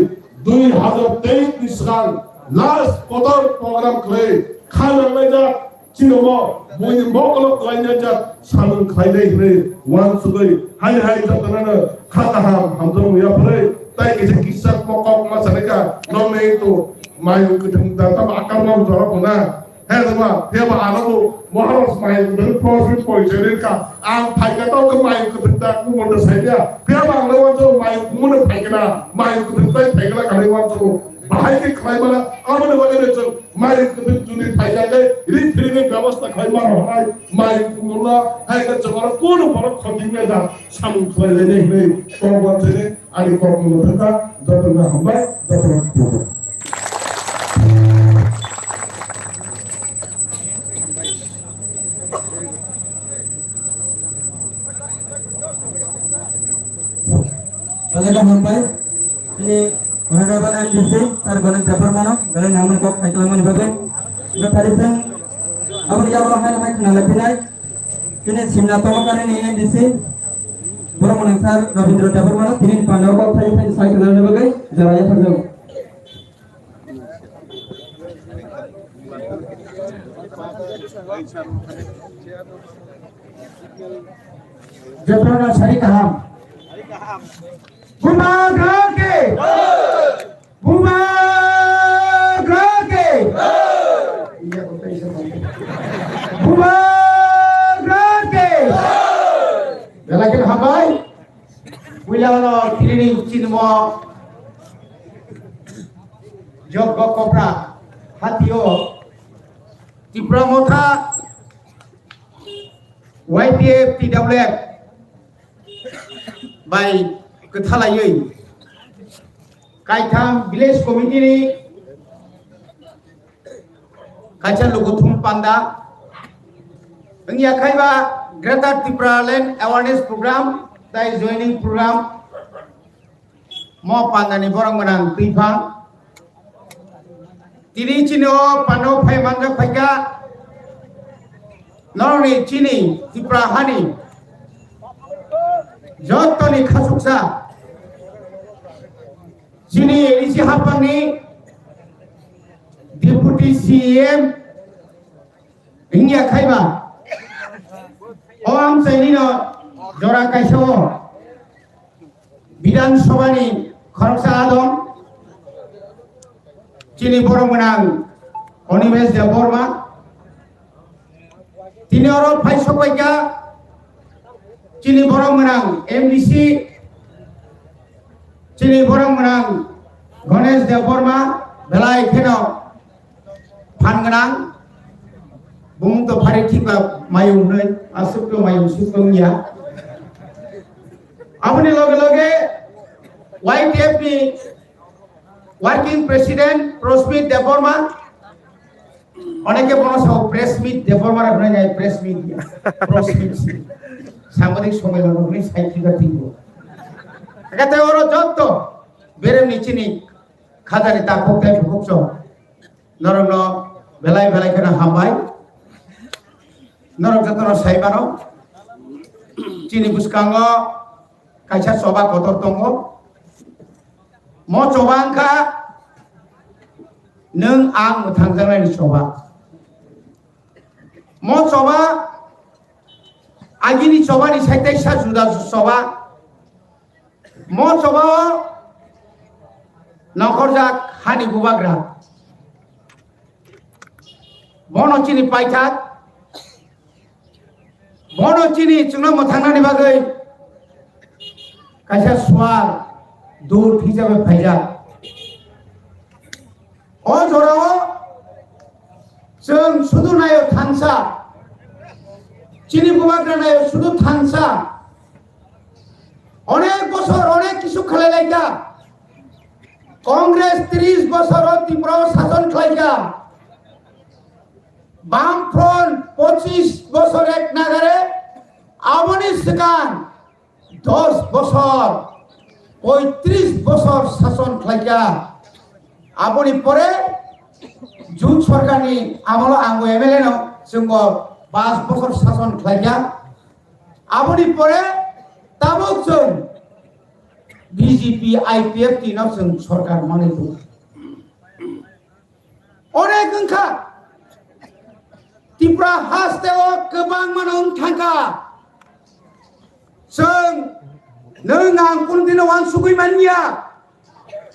2023 সাল লাস্ট কতর প্রোগ্রাম করে খালাঙ্গাই যা চিনমো বইনি মকল লাইনে যা সামন খাইলে রে ওয়ান সুগই হাই যতনা খাতাহাম হামজম ইয়াফরে তাই কিছু কিসা মকক মাসানেকা নমে তো মায়ু কতম দাতা আকারনাম জরকনা হেদমা হেবা আলাবো মহারাজ মায়ু দের প্রফিট পয়সেরকা আং ফাইকাটাও কে মায়ু কতটা কুমন্ড সাইয়া হেবা আলাবো মায়ু কুমন্ড ফাইকনা মায়ু কতটা ফাইকলা কারিওয়াতো bahai ke khaimala amane bagane chal mai kutun juni thaijaga rithrine ব্যবস্থা khaimar হয় mai kumula haiga chamara kono barak khatinga da sam khaile ne hne korban chene ani korban thaka jotna hambai jotna pugo Bagaimana hambai ini Honorable MDC Targonan Deparmano galing naman ko ay kalaman bagay na parisan abang yawa hai kenalapinay kini simna pamakaran ni MDC Boro Manangsar Rabindra Deparmano kini pandaw ko sa kalaman bagay jaraya pagdaw Jabrana Sari Kaham Bumagake Bumagake Bumagake Dalakin habai Wilano Kirini Chinmo Joggo Kopra Hatio Tipramotha YPF TWF bai kethalayoi kaitham village committee ni kacha luguthum panda engya khaiba Greater Tripura Land Awareness Program tai joining program mo panda ni borang menang tuifang tini chino pano phai manjak phaika norni chini Tripura hani jotoni khasuksa chini edisi hapangni Deputy CM engya khaiba Om Sainino Jora Kaisho Bidan Sobani Khoroksa Adom Chini Borong Menang Onimes Deborma Tini Oro Pai Sokoika Chini Borong Menang MDC Chini Borong Menang Ganesh Deborma Belai Keno Panganang Bung to pare thiba mayung noi asuk to mayung sukong ya apni loge YTF ni working president Prosmit Deborma oneke bono so press meet Deborma ra bna jay press meet Prosmit সাংবাদিক সম্মেলন ni সাইকিga tingo ekate oro jotto berem ni chini khadari ta kokte phukso norongno belai kana hambai Norok jatono saibano chini buskango kaisa soba kotor tongo mo chobangka nung ang muthangjangai ni soba mo soba agini soba ni saitai sa juda soba mo soba nokorjak hani bubagra bono chini paithak bono chini chungna mothangani bagai kaisa swar dut hisabe phaija o jorao jeng sudu nayo thansa chini bubagra nayo sudu thansa onek bochor onek kisu khalailaika Congress 30 bochor Tripura শাসন খাইকা বামফ্রন্ট 25 বছর এক নাগারে আমনি সেকান 10 বছর 35 বছর শাসন খাইকা আপনি পরে জুট সরকারনি আমল আঙ্গো এমএলএ ন সঙ্গ 5 বছর শাসন খাইকা আপনি পরে তাবক जों বিজেপি আইপিএফ তিনক जों সরকার মানিত অনেক সংখ্যা Tripura hasteo kebang manong thangka seng nengang pun dinawan sugui mania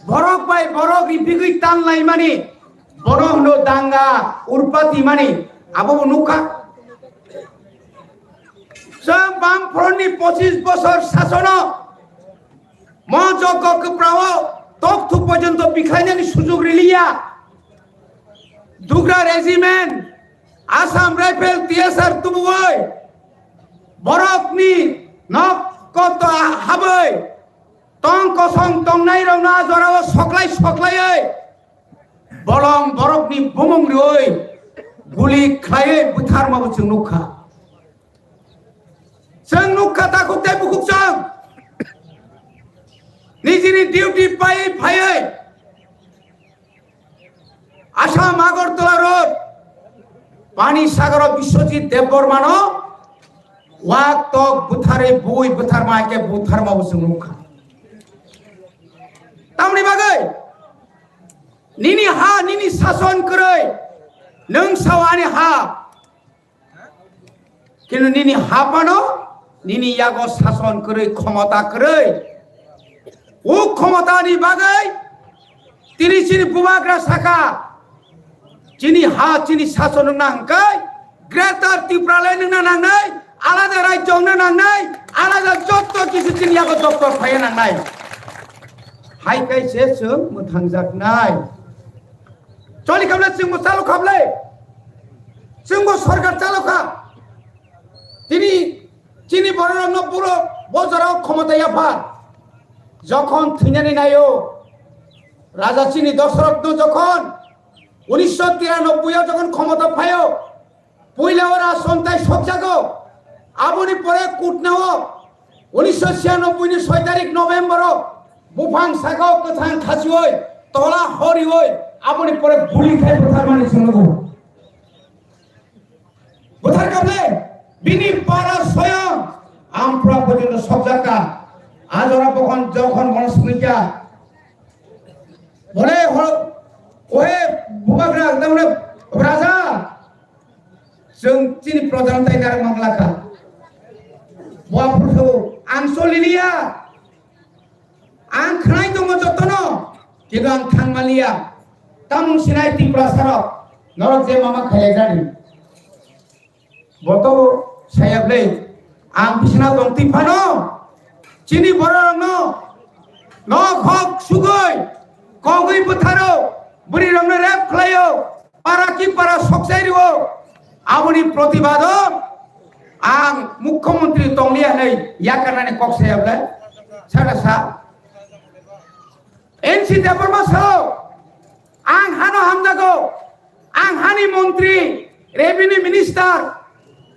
borok bai borok ripigui tan lai mani borok no danga urpati mani abo nukha seng bang front ni 25 বছর শাসন mo joko keprawo tok thu porjonto bikhainani sujog rilia dugra regiment Assam Rifle TSR tumuoi borokni nok koto habai tong kosong tong nai rona jorao soklai ei bolong borokni bumung rioi guli khlai buthar ma buchung nukha jeng nukha ta khote bukuk jang nijini duty pai phai Assam Agartala road Pani Sagar Biswajit Debormano Wak tok buthare bui buthar ma ke buthar ma busung nukha Tamni bagai Nini ha nini sason koroi Nung sawani ha Kinu nini ha pano Nini yago sason koroi khomata koroi O khomata ni bagai Tiri chini bubagra saka Chini ha chini শাসন নাংকাই greater Tripura লে নং নাংনাই আলাদা রাজ্য নং নাংনাই আলাদা যত কিছু চিনি আগো দপ্তর ফাই নাংনাই হাই কাইছে जों मोथांजाकनाय চলি খাবলে जों চালু খাবলে जों সরকার চালু খা তিনি চিনি বড় পুরো বজারাও ক্ষমতায় আফার যখন থিনানি নাইও রাজা চিনি দশরথ যখন 1993 যখন ক্ষমতা পায়ও পইলা ওরা সন্তায় সব জাগো আবনি পরে কুটনাও 1996 ni 6 তারিখ নভেম্বর বুফাং সাগাও কথান খাসি হই তলা হরি হই আবনি পরে গুলি খাই প্রথার মানে শুনগো কোথার কাবলে বিনি পারা স্বয়ং আমপ্রা পর্যন্ত সব জায়গা আজ ওরা যখন মনস্মিকা বলে ওহে বুবাগ্রা একদম রাজা जों चिनि प्रधान ताइनार मामलाखा बुआफोरखौ आं सलिलिया आं खानाय दङ जतनो किन्तु आं थांमालिया तामुं सिनाय तिप्रा सारक नरक जे मामा खायलाय जादों बतो सायाब्लै आं बिसिना दं तिफानो चिनि बरनो न खक सुगै कगै बोथारो बुरि रंनो रेप खालायो पारा कि पारा सकसाइरिओ आबुनि प्रतिबादन आं मुख्यमंत्री तंलिया नै या कारणे कक्सायाब्ला सारासा एनसि देबरमासो आं हानो हामजागौ आं हानि मंत्री रेभिनिउ मिनिस्टार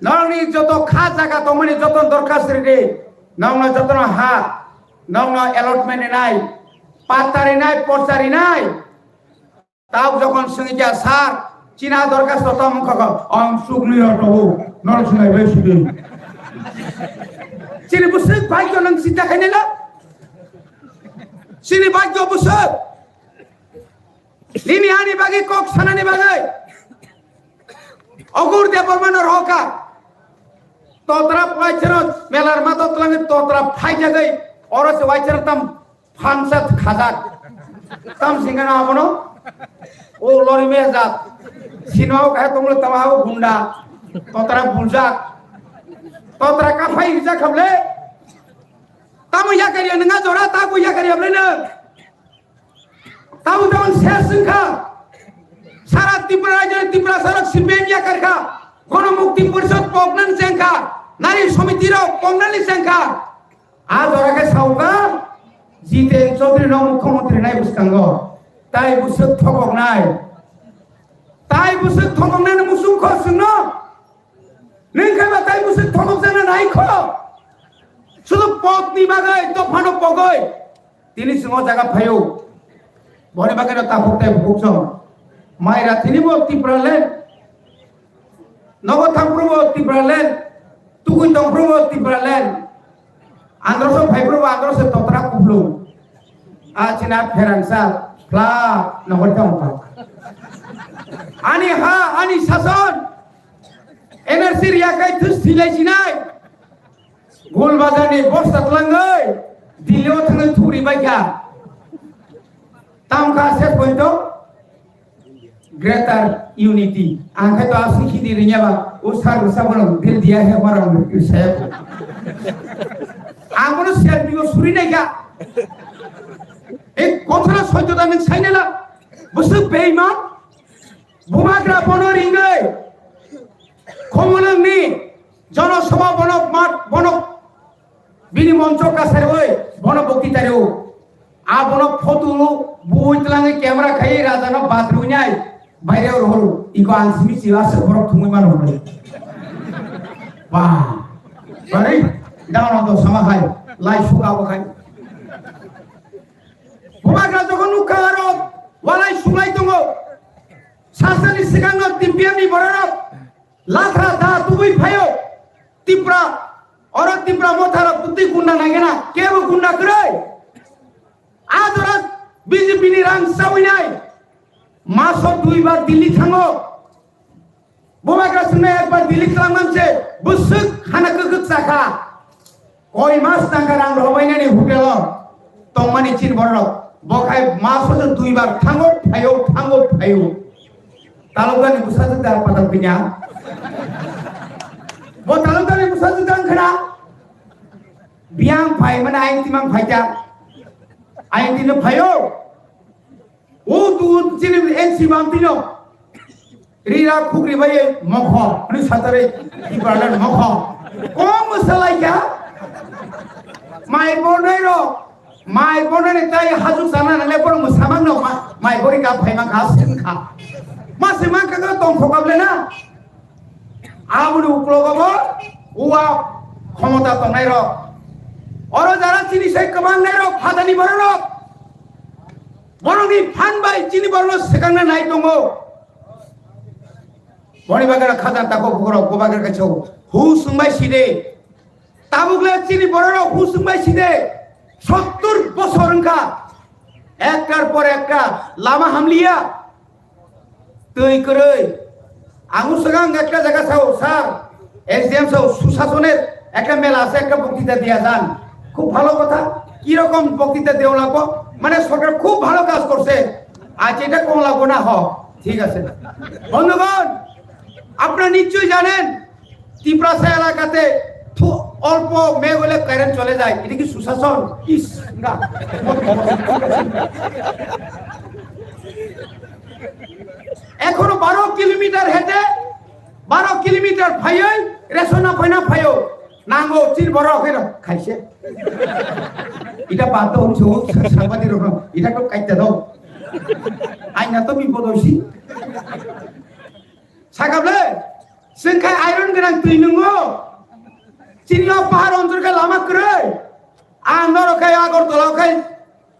नंनि जत खा जागा दंमोन जत दरखास्त रे नंना जतन हा नंना अलॉटमेंट नाय पातारि नाय पचारि नाय ताव जखन संगिया सार चीना दरखास्त तमखा आं सुगनि हटबो नरसुनाय बैसुदि चिनि बुसुक भाग्य नों सिन्ता खायनेला चिनि भाग्य बुसुक लिनि हानि बागै कक सानानि बागै अगुर देबरमान रहका तोतरा पाइछन मेलार मातो तलांगे तोतरा फाइजागै औरस वाइछन तम फांसत खाजाक तम सिंगना आबनो ओ लरी मेजात सिनाव कहे तुमले तमाओ गुंडा तोतरा बुलजाक तोतरा काफाई जा खबले तम या करिया नंगा जोड़ा ता को या करिया बले न ताऊ जवन शेष संखा सारा त्रिपुरा राज्य त्रिपुरा सड़क सिपेम या करखा गण मुक्ति परिषद पगनन संखा नारी समिति रो पगनन संखा आज ओराके साउगा जितेन चौधरी न मुख्यमंत्री नाय बुसकांगो ताई बुसुक थगक नाय ताई बुसुक थगक नाय मुसुम ख सुनो नोंखाबा ताई बुसुक थगक जाना नाय ख শুধু পত্নী বাগাই তো ফানো পগই তিনি সিংহ জায়গা ফায়ো বনে বাগানে তা হতে ভুকছ মাইরা তিনি বক্তি প্রলেন নগথাম প্রবক্তি প্রলেন তুকুই দং প্রবক্তি প্রলেন আন্দ্রস ভাইপ্রব আন্দ্রস ততরা কুবলু আচিনা ফেরানসা ফ্লা নগরতাম আনি হা আনি শাসন এনআরসি রিয়াকাই থুস থিলাইছিনাই गोल बाजारनि बस्ता तलांगै दिल्लीयाव थाङै थुरि बायगा तामका सेट पॉइंट ग्रेटर यूनिटी आंखाय तो आसि खिदि रियाबा उसार उसाबन दिल दिया है मारा साहेब आंगनो सेल्फिखौ सुरि नायगा एक कथरा सत्यता नों साइनेला बुसु बेइमान बुमाग्रा बन रिङै खमलंनि जनसभा बनक मात बनक बिनि मंच कासार ओइ बन बक्तितारेও आ बन फटो बुइतलाङै क्यामेरा खाइ राजानो बाथरुइनाय बायराव रहल इको आंसिमि सिवास बरफ थुङै मान हरबाय बा बारै दाउन द समाहाय लाई सुगा बखाय बुमाग्रा जगन नुखारो वालाय सुलाय दङ सासानि सिगाङाव दिब्यानि बरराव लाथ्रा दा तुबै फायो तिप्रा और तिप्रा मोथारा पुति गुंडा नागेना केबो गुंडा करे आज और बीजेपी नि रां सावैनाय मास 2 बार दिल्ली थाङो बुमाग्रा सुने एक बार दिल्ली थांनानसे बुसुक खाना गगक जाखा कय मास नांगा रां रबायनानि होटेल तंमानि चिन बरन बखाय मास 2 बार थाङो फायो तालुकानि बुसाजो दार पाता पिnya वो तालुकानि बुसाजो दांखना बियां फाय माने आइ तिमां फायजा आइ तिनो फायो ओ तु चिनि एनसि बामतिनो रिरा खुग्रि बाय मख नि सातरे इबारलन मख कम मसलाइका mai bonai tai haju sana na lepor musamang no mai bori ka phai ma khas kha ma semang ka tong khokab le na amunu uklogobo uwa ক্ষমতা তো নাই রক অরো যারা চিনি সেই কমান নাই রক ফাদানি বড় রক বড়নি ফান বাই চিনি বড় সেখানে নাই দङ বড়ি বাগার খাজান তাকো ভগর গোবাগের কাছে হু সুমাই সিদে তাবুগলে চিনি বড় রক হু সুমাই সিদে 70 বছর কা একটার পর একটা লামা হামলিয়া তুই করে আঙুর সগাং একটা জায়গা চাও স্যার এসডিএম সাহেব সুশাসনের একটা মেলা আছে একটা বক্তৃতা দিয়া যান খুব ভালো কথা কি রকম বক্তৃতা দেও লাগবো মানে সরকার খুব ভালো কাজ করছে আজ এটা কম লাগবো না হ ঠিক আছে বন্ধুগণ আপনারা নিশ্চয়ই জানেন ত্রিপুরা এলাকাতে অল্প মেঘ হলে কারেন্ট চলে যায় এটা কি সুশাসন ইস না এখনো 12 কিলোমিটার হেঁটে 12 কিলোমিটার ফাইয় রেশনা ফাইনা ফাইও নাঙ্গো চির বড় হয়ে খাইছে এটা বাদ হচ্ছে সাংবাদিক এটা তো কাইতে দাও আইনা তো বিপদ হইছি সাকাবলে जोंखाय आयरन गोनां दै नङो चिनिया पाहाड़ अञ्चलखाय लामा करे आं नरखाय आगरतलाखाय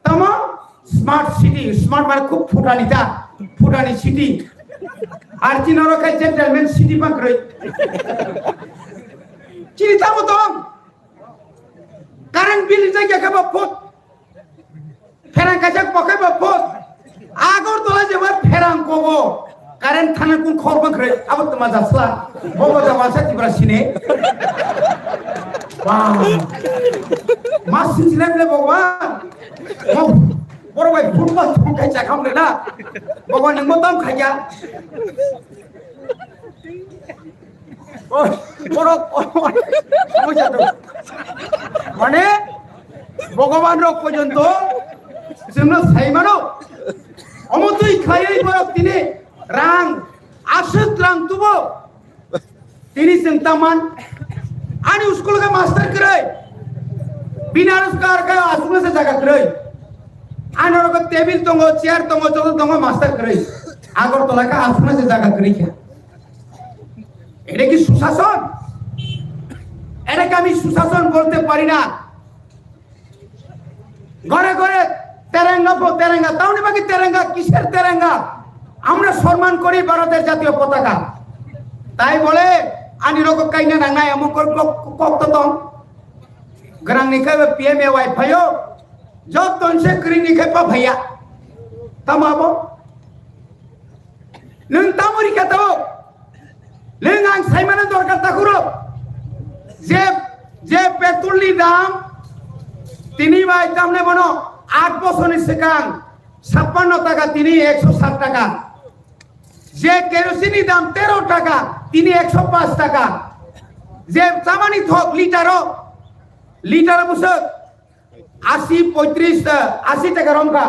तम स्मार्ट सिटी स्मार्ट माने खूब फुटानी सिटी আর চিনরখায় জেন্টলম্যান সিটি বাংক্রই চিনি তামো তো কারেন্ট বিল জায়গা খাবা ফট ফেরাং কাছে পকাইবা ফট আগরতলা যেবা ফেরাং কবো কারেন্ট থানা কোন খবর বাংক্রই আবার তোমা যাসলা ববা যাওয়াছে তিব্রা সিনে ওয়াও মাস সিনছিলামলে বাবা বড় ভাই ফুটবল খাই চা খামলে না বাবা নং দাম খাইয়া মানে ভগবান রক পর্যন্ত जोंनो साइमानो अमतुई खायै बरक तिनि रां आसुत रां तुबो तिनि जों तामान आनि स्कुल का मास्टर करे बिना रोजगार का आसुमे से जागा करे आनि रक टेबिल दङ चेयार दङ जत दङ मास्टर करे আগরতলা का आसुमे से जागा करे क्या এটা কি সুশাসন এটাকে আমি সুশাসন বলতে পারি না ঘরে ঘরে তেরঙ্গা তাওনি বাকি তেরঙ্গা কিসের তেরঙ্গা আমরা সম্মান করি ভারতের জাতীয় পতাকা তাই বলে আনি রক কাইনা নাংনা এমন কত দম গ্রাং নিখাই পিএমএ ওয়াইফাইও যতন সে ক্রি নিখাই পা ভাইয়া তামাবো নং তামরি কাতাও लेकिन आं साइमाना दरकार ताकुरो जे पेट्रोलनि दाम तिनि बाय दामने बनो 8 बছरनि सिगां 56 টাকা तिनि 107 টাকা जे केरोसिननि दाम 13 টাকা तिनि 105 টাকা जे सामानि थक लिटार बसो 80 35 80 টাকা রমকা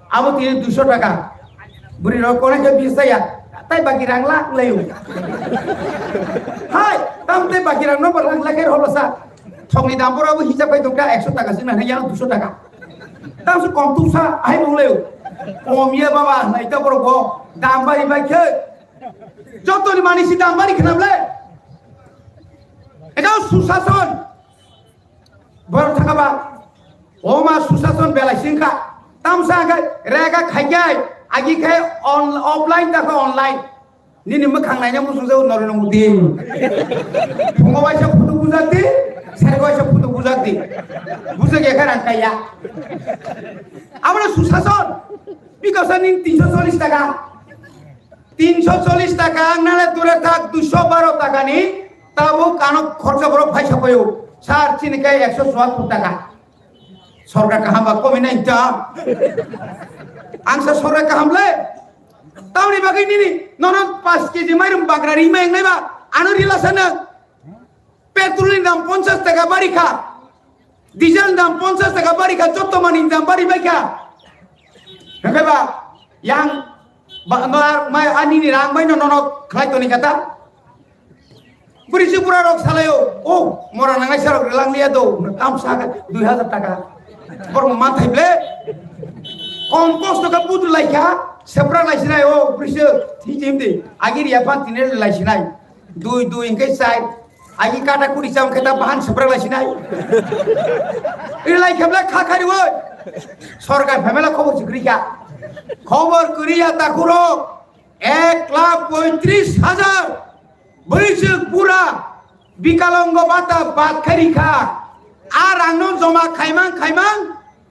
আবো तिनि 200 টাকা बुरि र कोने के 20 টাকা তাই বাকি রাংলা লাইও হাই তামতে বাকি রাংনো রাংলা কে হলসা ঠংনি দাম পরাবো হিসাব কই দংকা 100 টাকা সিনা হাইয়া 200 টাকা তামসু কম তুসা আই মংলেও কমিয়া বাবা নাইতা বড় গো দাম বাড়ি বাইছে যতনি মানিসি দাম বাড়ি খানাবলে এটাও সুশাসন বড় থাকাবা ও মা সুশাসন বেলাইছিনকা তামসা গায় রেগা খাইগায় आगी खाय ऑफलाइन तक ऑनलाइन निनि मखांनायना मुसुजौ नरेन्द्र मोदी फंगबायसा फुटु बुजाकदि सेरगायसा फुटु बुजाकदि बुजाके खारान काया আমরা সুশাসন বিকশন 340 টাকা 340 টাকা নালে দূরে থাক 212 টাকা নি তাবো কানো খরচা বড় পয়সা কয়ো সার চিনিকায় 174 টাকা সরকার কাহাবা কমে নাই তা angsa sore kahamle tauni bagi nini nonon 5 kg mairum bagrari maeng naiba anu rilasana petrolin dam 50 টাকা bari kha diesel dam 50 টাকা bari kha jotto mani dam bari baika nakaiba yang nonar mai ani ni rang mai nono khlai toni kata Berisi pura rok salayo. Oh, mora nangai sarok relang liya do. Tam saga 2000 টাকা. Bor mathai ble. Kompos to ka budu laika. Sepra laisinai oh berisi tijim di. Agir ya pan tiner laisinai. Du ingkai sai. Agi kata kuri jam kita bahan sepra laisinai. Ini laika ble khakari woi. Sorgar famela khobor sikriya. Khobor kuriya takuro 1,35,000 berisi pura bikalonggo bata bat kharika ar angno joma khaimang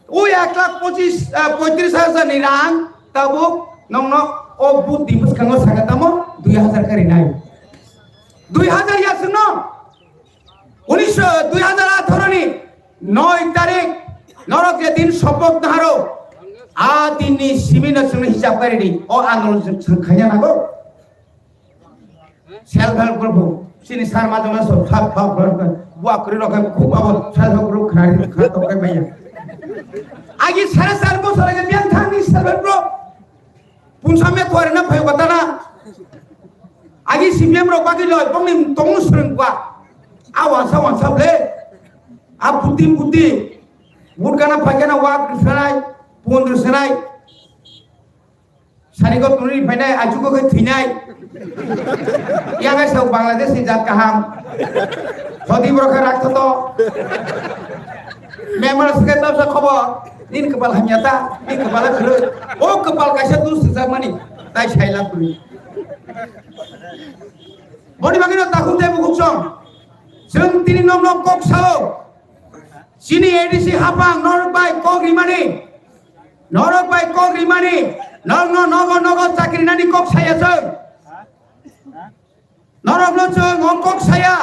oi 1,35,000 ni rang tabuk nongno o but dimus kango sagatamo 2000 kari nai 2000 ya suno 2018 ni 9 তারিখ নরক যে দিন শপথ নাহারো আদিনি সিমিনা সঙ্গে হিসাব করে নি ও আন্দোলন খাইয়া নাগো সেলফ হেল্প গ্রুপ সিনি সার মাধ্যমে সব সব বুয়া করে রাখে খুব আবার সেলফ হেল্প গ্রুপ খাতো করে ভাইয়া আগে 4.5 বছর আগে বিয়ান থানি সেলফ হেল্প গ্রুপ পুনসামে করে না ভাই কথা না আগে সিপিএম ro বাকি লয় বংনি তমু সরংবা আওয়াসা লে আ বুদ্ধি বুটগানা ফাইগানা walk ফেরাই Pondro senai, sari ko tunri finai, aju ko thinai. Yang ay sa Bangladesh ni jat kaham, Saudi broker rakto to. Memang sekitar sa khobar, din kepala hanyata, din kepala kelu. Oh kepala kaisa tu sejak mani, tai shaila puri. Bodi bagino takut deh buku song, seng tini nom kok sao. Sini edisi hapang norbai kok rimani. Norok bai kok rimani nogo chakri nani kok saya jeng norok lo jeng kok saya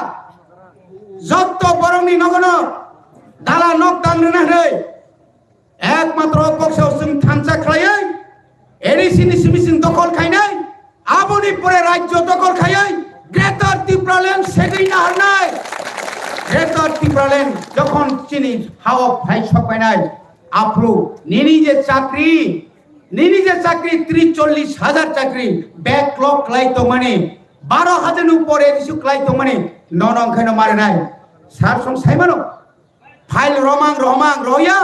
jotto borongni nogono dala nok tangrena rei ekmatro kok saya jeng thansa khlaiai eri sini simisin dokol khainai aboni pore rajyo dokol khaiai Greater Tipraland segei na harnai Greater Tipraland jokhon chini hawa bhai sokpainai আপরু নিনি যে চাকরি 30-40,000 চাকরি backlog ক্লাইতো মানে 12,000 উপরে কিছু ক্লাইতো মানে ননং খানো মারে নাই সার সং সাইমানো ফাইল রমাং রয়া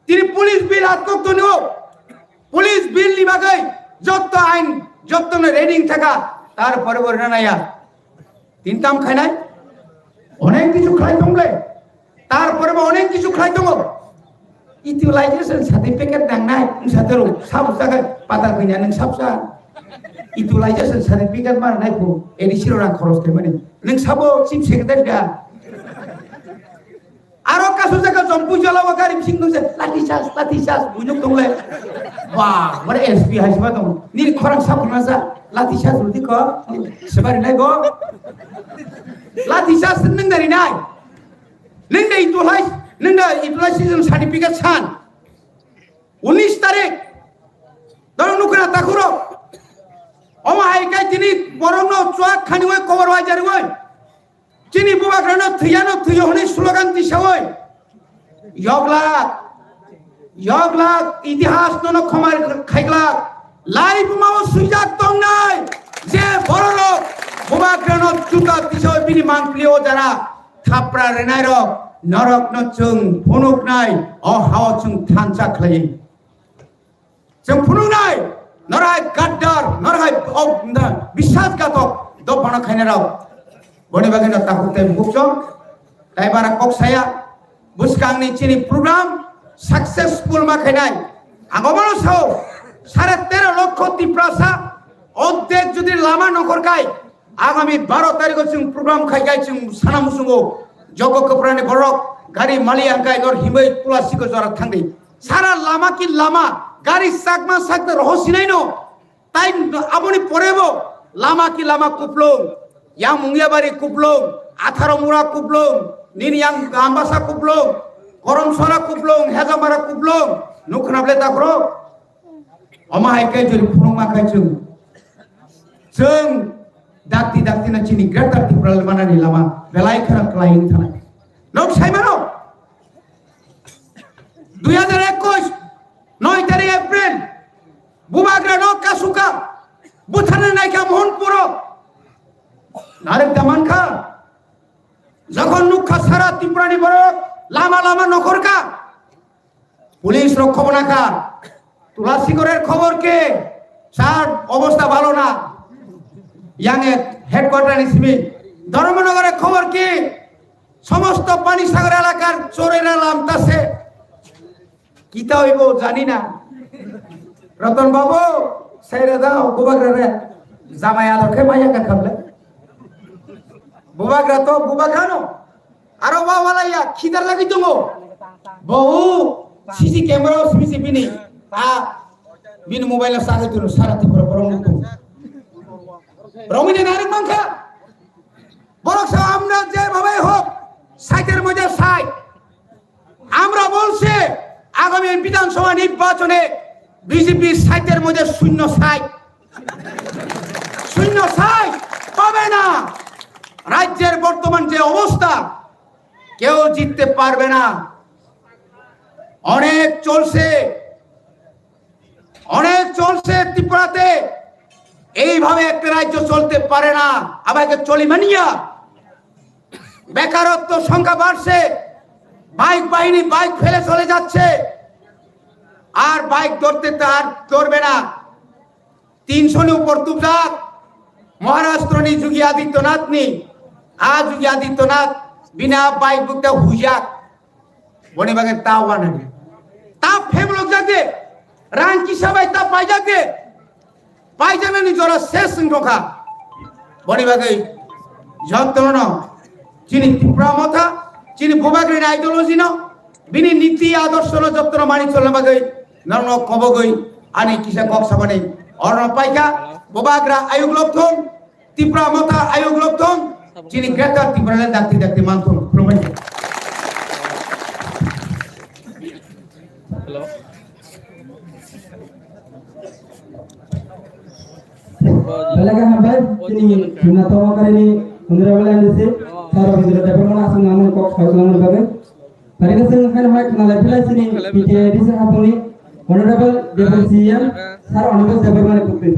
তিনি পুলিশ বিল আতক তো নিও পুলিশ বিল নিবাগাই যত আইন যত রেডিং থাকা তার পরিবর্তন নাইয়া তিনটাম খাই নাই অনেক কিছু খাইতমলে তারপরে অনেক কিছু খাইতম Utilization certificate dang nai sateru sabsaga patal punya nang sabsa utilization certificate mana nai bu edisi orang khoros ke mani nang sabo chief secretary da aro kasus jaga jompu jala wakari singgung se latisas bunyuk tongle wah mare SP hasba tong ni khorang sab masa latisas rudi ko sebari nai go latisas nang dari nai nang dai itulah season certificate san 19 তারিখ ধরো নুকরা তাকুরো ওমা হাইকাই তিনি বরং চোয়াক খানি ওই কবর বাজার ওই চিনি বুবা গ্রানো থিয় হনি স্লোগান দিছাওই ইয়গলাক ইতিহাস নন খমার খাইগলাক লাইভ মাও সুইজাক তং নাই যে বড় লোক বুবা গ্রানো জুতা দিছাওই বিনি মানপ্লিও যারা থাপড়া রেনাই রক নরক নচং ফনুক নাই অ হাওয়া চং থানচা খাই जों फुनुनाय नराय गाद्दार नराय বিশ্বাসঘাতক দপনা খাইনারাव বনি বাগিনা তাকুতে বুকজং তাইবারা কক্সায়া বুসকাংনি চিনি প্রোগ্রাম সাকসেসফুল মাখাইনাই আগমন সাও 13.5 লক্ষ তিপ্রাসা অর্ধেক যদি লামা নকরকাই আগামী 12 তারিখ जों প্রোগ্রাম খাইগাই जों সানামুসুঙ্গো জগ কপ্রানি বরক গাড়ি মালিয়াঙ্কাই নর হিमै পুলাসিকো জরা থাঙ্গি সারা লামা কি লামা গাড়ি সাকমা সাকতে রহসিনাই নো তাই আপনি পরেবো লামা কি লামা কুপলং ইয়াং মুঙ্গিয়াবাড়ি কুপলং 18 মুরা কুপলং নিনিয়াং গাম্বাসা কুপলং করমসরা কুপলং হেজামারা কুপলং নুখনাবলে তাকরো অমাহাইকাই জরি ফুরুমাকাই जों dakti na chini Greater Tipraland mana ni lama belai khara klaing thana nok saimano 2021 9 তারিখ এপ্রিল বুবাগ্রা নক কাসুকা বুথানে নাইকা মোহনপুর নারেক দামান খা যখন নুখা সারা ত্রিপুরানি বড় লামা লামা নখরকা পুলিশ রক্ষব না খা তুলাসীগড়ের খবর কে স্যার অবস্থা ভালো না ইয়াংয়ে হেডকোয়ার্টার হিসেবে ধর্মনগরের খবর কি সমস্ত পানি সাগর এলাকার চোরেরা লামতাছে কিতা হইব জানি না রতন বাবু সেইরে দাও বুবাগরে জামাই আলোকে মাইয়া কা খাবলে বুবাগরা তো বুবাগানো আরো বাবালাইয়া খিদার লাগি তুমি বহু সিসি ক্যামেরা সিসি বিনি বিন মোবাইলের সাথে তুলো সারা ত্রিপুরা বরং রমিনে নারী মাংখা বরং আমরা যেভাবে হোক সাইটের মধ্যে সাই আমরা বলছি আগামী বিধানসভা নির্বাচনে বিজেপি সাইটের মধ্যে শূন্য সাই পাবে না রাজ্যের বর্তমান যে অবস্থা কেউ জিততে পারবে না অনেক চলছে ত্রিপুরাতে এইভাবে একটা রাজ্য চলতে পারে না আবার চলি মানিয়া বেকারত্ব সংখ্যা বাড়ছে বাইক বাহিনী বাইক ফেলে চলে যাচ্ছে আর বাইক ধরবে না 300 উপর তুবজাক মহারাষ্ট্র নি যোগী আদিত্যনাথ নি যোগী আদিত্যনাথ বিনা বাইক বুকটা হুজাক বনিবাগে তাওয়ানা তা ফেমলোক যাকে রান কি সবাই তা পাইজাবে নি জরা শেষ সংখ্যা বনিবাগে যন্ত্রণা যিনি ত্রিপুরা মথা যিনি বুবাগ্রের আইডিওলজি ন বিনি নীতি আদর্শ ন যত্ন মানি চলনা বাগৈ নরন কবগৈ আনি কিসা কক সাবানে অর্ণ পাইকা বুবাগ্রা আয়োগ লক্ষণ ত্রিপুরা মথা আয়োগ লক্ষণ যিনি গ্রেটার ত্রিপুরা ডাকতে মানথন প্রমাণ hello Balaga hambai kini guna tawa kali ini mundura bala nise saro bidra department asing namun kok khawlamun bagai parega sing kan hai kana lapila sini PTID se hapuni honorable deputy CM sar honorable department putri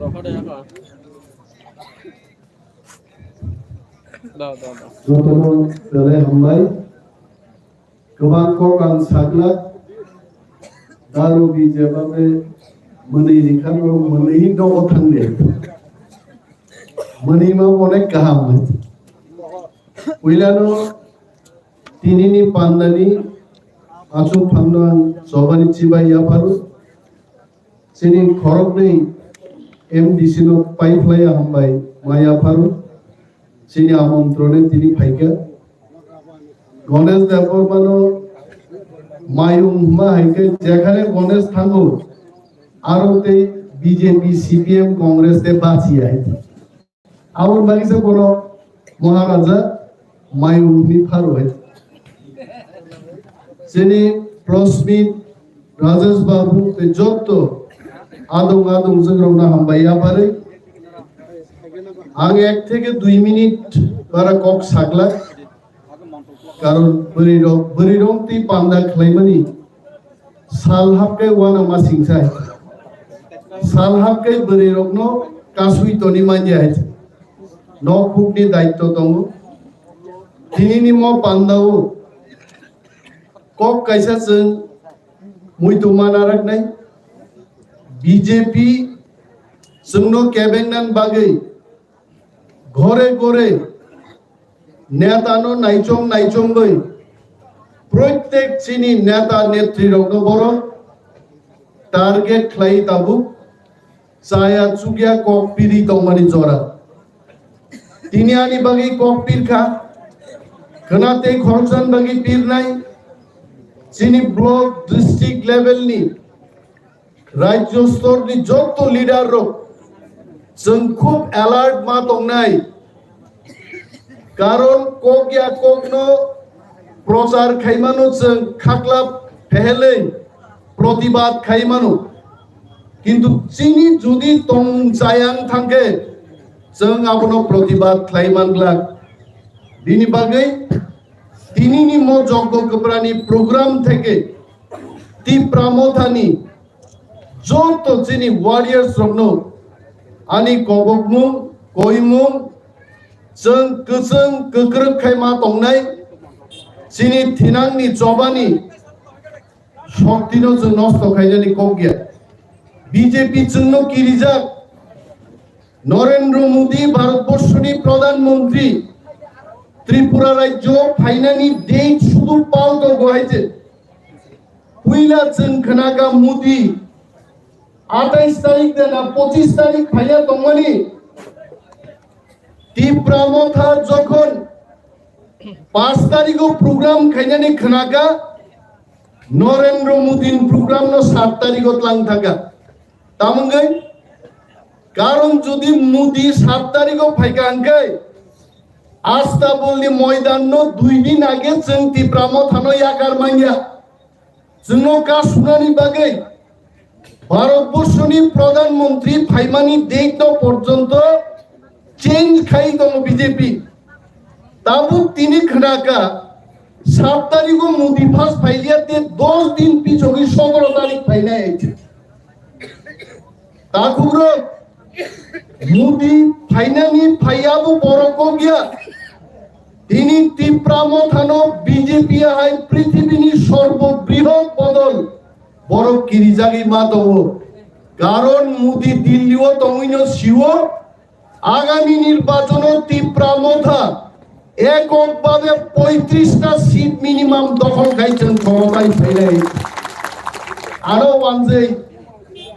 রকড়ে রাখা দাও Rotolo Dale Hambai Kebang Kok Ang Saglak Daru Bijababe Mani Rikan Mani Do Otande Mani Ma Onek Kaham Wilano Tinini Pandani Asu Pandan Sobani Chibai Yaparu Sini Korok Nei MDC no Pipeline Hambai Maya Paru Sini আমন্ত্রণে তিনি ফাইকা গণেশ দেববর্মানো মায়ুম হুমা হাইকে যেখানে গণেশ থাকো আরতে BJP CPM Congress তে বাঁচি আইছে আমার বাগিছে কোন মহারাজা মায়ুম নি ফারো হইছে যিনি প্রস্মিত রাজেশ বাবু তে যত আদম জগরনা হামবাইয়া পারে আগে 1 থেকে 2 মিনিট তারা কক সাকলা কারণ বরিরং তি পান্দা খাইমানি সালহাবকে ওয়ানা মাসিংসাই সালহাবকে বরিরংনো কাসুই তনি মাঝে আছে ন খুবনি দায়িত্ব দङ দিনিনি ম পান্দাও কক কাইসা जों মুইতো মানারাক নাই বিজেপি जोंनो केबेंनान बागै ঘরে ঘরে নেতানো নাইচং গই প্রত্যেক চিনি নেতা নেত্রী বড় টার্গেট খাই তাবু চায়া চুগিয়া কপিরি তমানি জরা তিনি আনি বাগি কপির খা খনাতে খরচান বাগি পীর নাই চিনি ব্লক ডিস্ট্রিক্ট লেভেল নি রাজ্য স্তর নি যত লিডার রো जों खूब अलर्ट मा दंनाय कारण कगिया कगनो प्रचार खाइमानो जों खाख्लाब फेहेलै प्रतिबाद खाइमानो किन्तु चिनि जुदि तं जायां थांगे जों आपनो प्रतिबाद खाइमानग्ला बिनि बागै तिनिनि म जग्ग गोब्रानि प्रोग्राम थेके ती प्रामोथानि जत चिनि वारियर्स रनो ani kobokmung koimung जों गोजों गोग्रो खायमा दंनाय जिनि थिनांनि जबानि शक्तिनो जों नष्ट खायनानि कगिया बीजेपी जोंनो किरिजाक नरेंद्र मोदी भारतबर्षनि प्रधानमंत्री त्रिपुरा राज्य फाइनानि डेट शुधु पाल्टो गहायजे पुइला जों खोनागा मोदी 28 तारिख देना 25 तारिख फाइया दंमानि তীব্রামথা যখন 5 তারিখও প্রোগ্রাম খাইনানি খনাকা নরেন্দ্র মোদিন প্রোগ্রাম ন 7 তারিখত লাং থাকা তামঙ্গাই কারণ যদি মোদি 7 তারিখও ফাইকা আঙ্কাই আস্তা বললি ময়দান ন 2 দিন আগে जों তীব্রামথানো ইয়াকার মাইয়া जोंनो কা শুনানি বাগে ভারতবর্ষনি প্রধানমন্ত্রী ফাইমানি ডেট পর্যন্ত চেঞ্জ খাই দম বিজেপি তাবু তিনি খনাকা 7 তারিখও মোদি ফার্স্ট ফাইলিয়াতে 10 দিন পিছকি 17 তারিখ ফাইনাই আছে তাকুর মোদি ফাইনানি ফাইয়াবু বড়ক গিয়া তিনি তীব্রামথানো বিজেপি হাই পৃথিবীনি সর্ববৃহৎ বদল বড় কিরিজাগি মাতব কারণ মোদি দিল্লিও তমিনো শিও আগামী নির্বাচন তীব্রামথা এককভাবে 35টা সিট মিনিমাম দখল খাইছেন ক্ষমতায় ফেলে আরো ওয়ানজে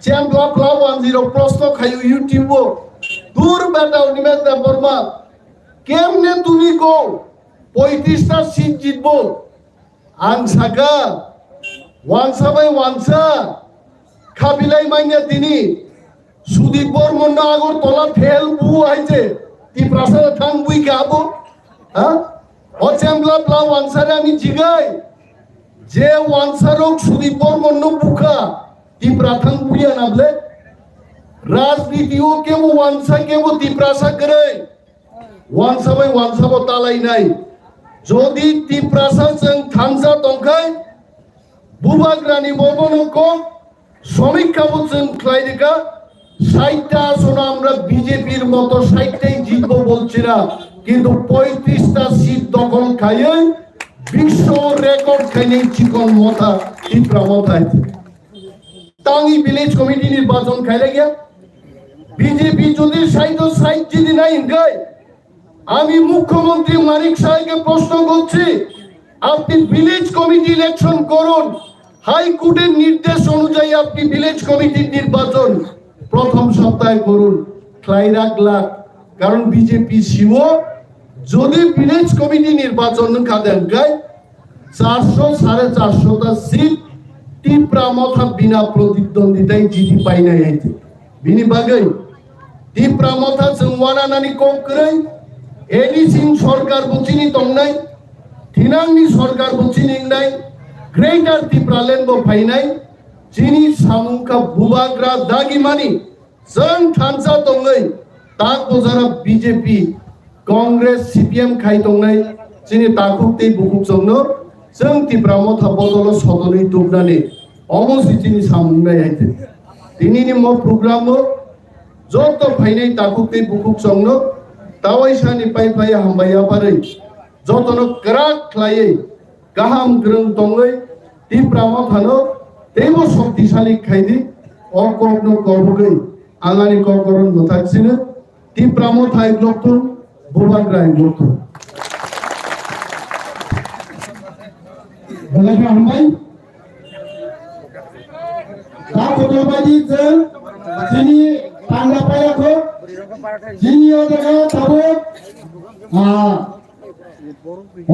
চ্যাম্পলা প্লা 10 প্রশ্ন খাইও ইউটিউব দূর বেটা নিমেশ বর্মা কেমনে তুমি গো 35টা সিট জিতবো আনসাকা ওয়ানসা বাই ওয়ানসা খাবিলাই মাইয়া তিনি সুদীপ বর্মন আগর তোলা ফেল বু আইছে তি প্রাসাদ থাং বুই গাবো হ্যাঁ অচেমলা প্লা ওয়ানসারে আমি জিগাই যে ওয়ানসারক সুদীপ বর্মন বুকা তি প্রাথাং বুইয়া নাবলে রাজনীতিও কেব ওয়ানসা কেব তি প্রাসা করে ওয়ানসা বাই ওয়ানসা বো তালাই নাই যদি তি প্রাসা जों থাংসা দংখাই বুবাগ্রানি ববনক সমীক্ষাবো जों খ্লাইদিকা 60টা আসন আমরা বিজেপির মতো 60টাই জিতবো বলছি না কিন্তু 35টা সিট দখল খাইয়ে বিশ্ব রেকর্ড খাইয়ে চিকন মথা তীব্রামথায় টাঙ্গি ভিলেজ কমিটি নির্বাচন খাইলে গিয়া বিজেপি যদি 60 জিতি নাই গায় আমি মুখ্যমন্ত্রী মানিক সাহেবকে প্রশ্ন করছি আপনি ভিলেজ কমিটি ইলেকশন করুন হাইকোর্টের নির্দেশ অনুযায়ী আপনি ভিলেজ কমিটির নির্বাচন প্রথম সপ্তাহে করুন ক্লাইরাক লাখ কারণ বিজেপি শিও যদি ভিলেজ কমিটি নির্বাচন কাদেন গায় 400 450টা সিট তীব্রামথা বিনা প্রতিদ্বন্দ্বিতায় জিতি পাই নাই আইতে বিনি বাগে তীব্রামথা जों ওয়ানানানি কম করে এডিসিং সরকার বুচিনি তংনাই থিনাংনি সরকার বুচিনি নাই গ্রেটার ত্রিপুরালেন্ড বো ফাইনাই जिनि सामुका बुबाग्रा दागिमानि जों थानसा दंगै ताको जरा बीजेपी कांग्रेस सीपीएम खाइ दंगै जिनि ताकुते बुकुक जोंनो जों तीब्रामथा बदल सदनै दुबनानि अमसितिनि सामुंनाय आइते दिनैनि म प्रोग्राम जत फाइनाय ताकुते बुकुक जोंनो तावाइसानि पाइ पाइ हामबाया पारै जतनो क्राक ख्लायै गाहाम ग्रों दंगै तीब्रामथानो देव शक्तिशाली खाइदि अकर्न करबगै आंगानि ककरन मथाक्सिनो तीब्रामथा ग्लक्तुन बुबाग्रा ग्लक्तुन बलाय हामबाय दा गथबादि जों जिनि बांला पायाखौ जिनि ओदागा थाबो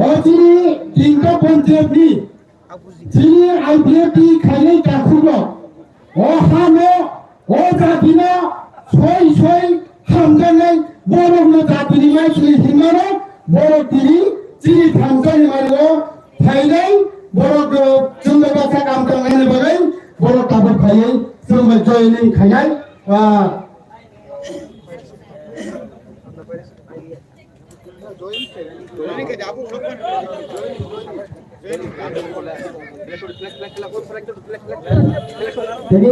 अजिनि तिनटा पन्चायतनि जिनि आइपिएफनि खायनै दाखुबो हानो जातिनो सय हामजानाय बर'नो जातिनि मानसि हिमानो बर' तिरि जिनि थांजानि मारियो फायनाय बर' जोंनो बाथा काम खालामनायनि बागै बर' दाबो फायै जोंनो जयनिं खायनाय jadi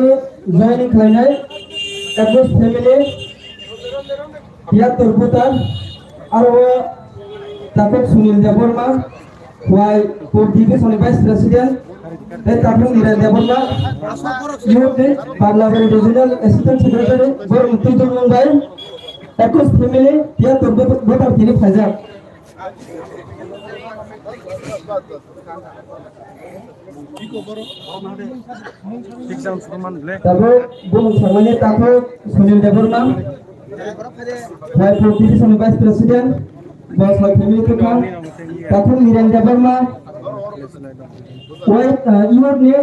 joining खालामनाय एडवाइस फेमिली তিয়াত্তর ভোটার আর তারপর Sunil Debbarma Y core division vice president তারপর Nira Debbarma UP parliament regional assistant secretary বড় তুইদুল মুম্বাই 21 ফ্যামিলি 73 ভোটার তিনি ফাইজা তারপর বলুন সামনে তারপর Sunil Debbarma Y core division vice president বস ফ্যামিলি থেকে তারপর নীরেন দেববর্মা ওয়াই ইউর নিয়ে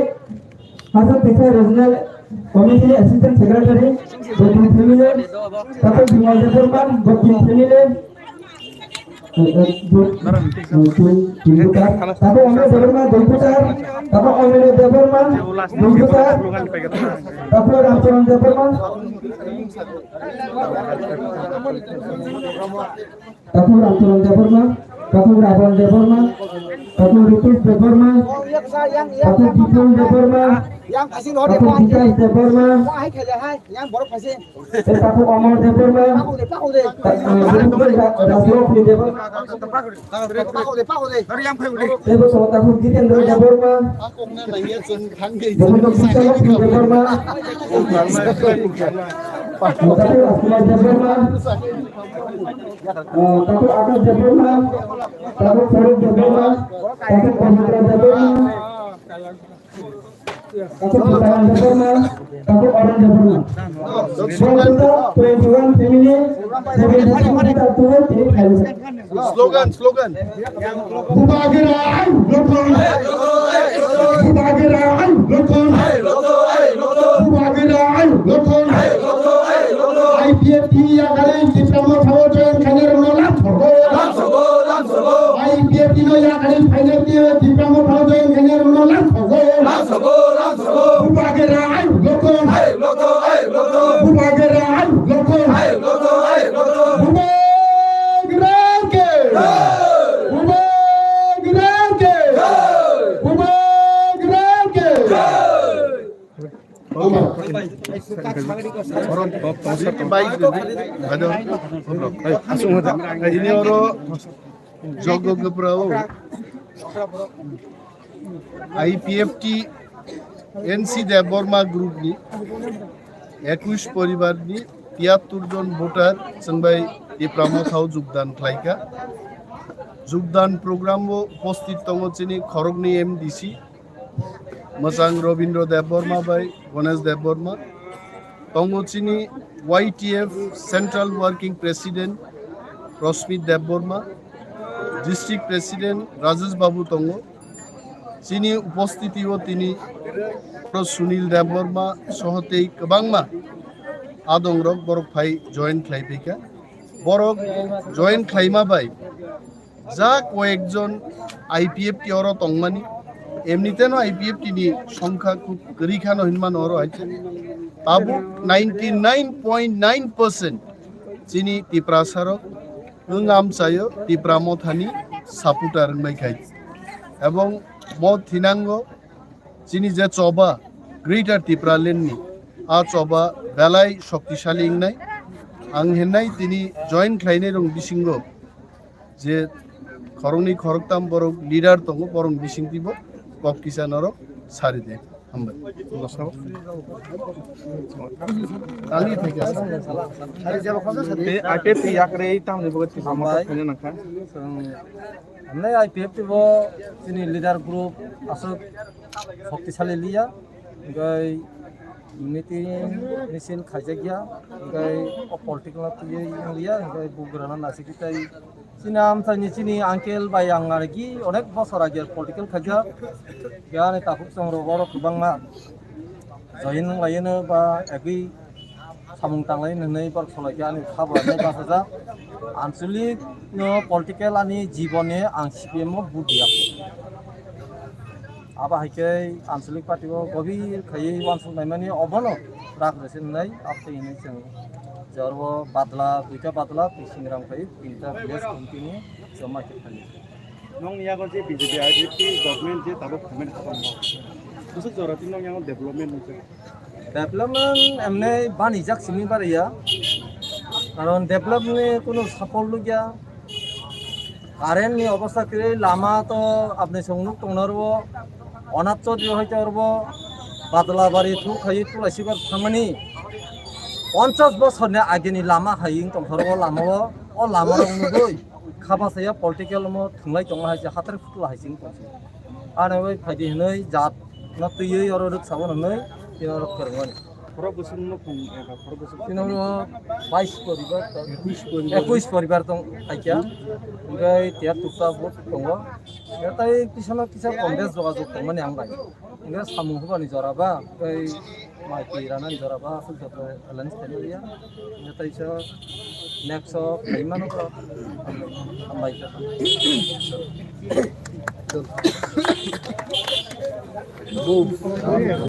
হাজার থেকে রিজিনাল কমিটি অ্যাসিস্ট্যান্ট সেক্রেটারি বকিম ফ্যামিলি তারপর বিমল দেববর্মা বকিম ফ্যামিলি তারপর অমিয় দেববর্মা 2 ভোটার তারপর অমিয় দেববর্মা 2 ভোটার তারপর রামচরণ দেববর্মা তারপর রামচরণ দেববর্মা তারপর রাবণ দেববর্মা তারপর ঋতুষ দেববর্মা তারপর বিপুল দেববর্মা তারপর বিকাশ দেববর্মা তারপর অমর দেববর্মা রাজলক্ষ্মী দেববর্মা তারপর জিতেন্দ্র দেববর্মা বিশ্বলক্ষ্মী দেববর্মা তারপর রাজকুমার দেববর্মা তারপর আকাশ দেববর্মা তারপর ফরিদ দেববর্মা তারপর পবিত্র দেববর্মা তারপর ভূটান দেববর্মা তারপর অরণ দেববর্মা 21 ফ্যামিলি 72 স্লোগান বুবাগেরাই লটন বুবাগেরাই লটন বুবাগেরাই লটন আইপিএফটি আগারে ডিপ্লোমা ফাউন্ডেশন খানের নাম সরো আইপিএফটি নো আগারে ফাইনাল দিয়ে ডিপ্লোমা ফাউন্ডেশন খানের নাম সরো বুবাগেরাই লটন বুবাগেরাই লটন ini orang jogo keberau IPFT NC Debbarma group ni 21 পরিবার ni 73 জন ভোটার সঙ্গে এই প্রমোথাও যোগদান খাইকা যোগদান প্রোগ্রাম উপস্থিত তমচিনি খরগনি এমডিসি মসাং রবীন্দ্র দেববর্মা বাই গণেশ দেববর্মা তমচিনি YTF central working president Rashmit Debbarma district president Rajesh Babu তঙ্গ চিনি উপস্থিতিও তিনি সুনীল দেববর্মা সহতেই কবাংমা আদংরক বরক phi join খাইপিকা Borok join Khaimah by যা কয়েকজন IPFT অর তংমানি এমনিতেনো IPFT নি সংখ্যা খুব গরিখানো হিনমান অর আছে তাবু 99.9% চিনি টিপ্রাসারক আমসায় টিপ্রামথানি সাপুটার রংমাইখাই এবং মত থিনাঙ্গ চিনি যে চবা গ্রেটার টিপ্রালেননি আ চবা বেলাই শক্তিশালী ইংনাই আং হেননাই তিনি জয়েন খাইনে রং বিসিঙ্গ যে খরংনি খরকতাম বরং লিডার দङ বরং বিসিং দিব কক কিসানর সারি দে হামবাই আলি থেকে IPFT yakre tam ne bogat ki samata khane na khan हमने IPFT वो सिनी लीडर ग्रुप असो शक्तिशाली लिया गई नीति निसिन खाइजा गया गई पॉलिटिकल लिया गई बुग्राना नासिकिताई सिना आमथानि सिनी आंकेल बाय आंगारगी अनेक बसर आगे पॉलिटिकल खाइजा गया ने ताकुक संग्रो बर गोबांमा जयन लायनो बा एगै सामुं तांलाय ननै बार सलायगानि खाबाने बासाजा आंचलिक पॉलिटिकल आनि जीवने आं CPM बुदिया आबा हाइके आंचलिक पार्टी गभीर खायै वानसुं नायमानि अबनो राखरेसिननाय आपथैनै जों जरव बादला दुइटा बादला पिसिंग्राम खायै तिनटा भिलेज कमिटिनि जमाखे खालि nong yago je BJP IPFT government je tabo comment khatam busu jorati nong yang development development एमने बानी जाक सिमी बारिया কারণ ডেভেলপনি কোনো সাফল্য গিয়া কারেন্টনি অবস্থা করে লামা তো আপনি সংলুক টংনারব অনাচ্চ দিয়ে হইতে পারব বাদলাবাড়ি থু খাই তুলাইছিবার থামানি 50 বছরनि আগेनि लामा हायिं तंहरबो लामाबो अ लामार उनुगै खाबासाया पलिटिकल मो थुंलाय दङ हायसे हाथार फुटला हायसिं तंसि आरो बै फायदि हनै जात न तुयै अर रुक्साबो हनै तिनर करगोन खरा बोसोरनो खुं एबा खरा बोसोर तिनर 22 परिबार 21 परिबार दं आइया ओमफ्राय तिया तुक्ता बहुत दङ एताय किसाना किसा कन्देस जगाजग दंमानि आं बाय ओमफ्राय सामु होबानि जराबा ओमफ्राय माइ रानानै जराबा सुलथाखौ एलायन्स थाइलिया एतायसो नेक्स्ट फैमानोफोरा हामबाय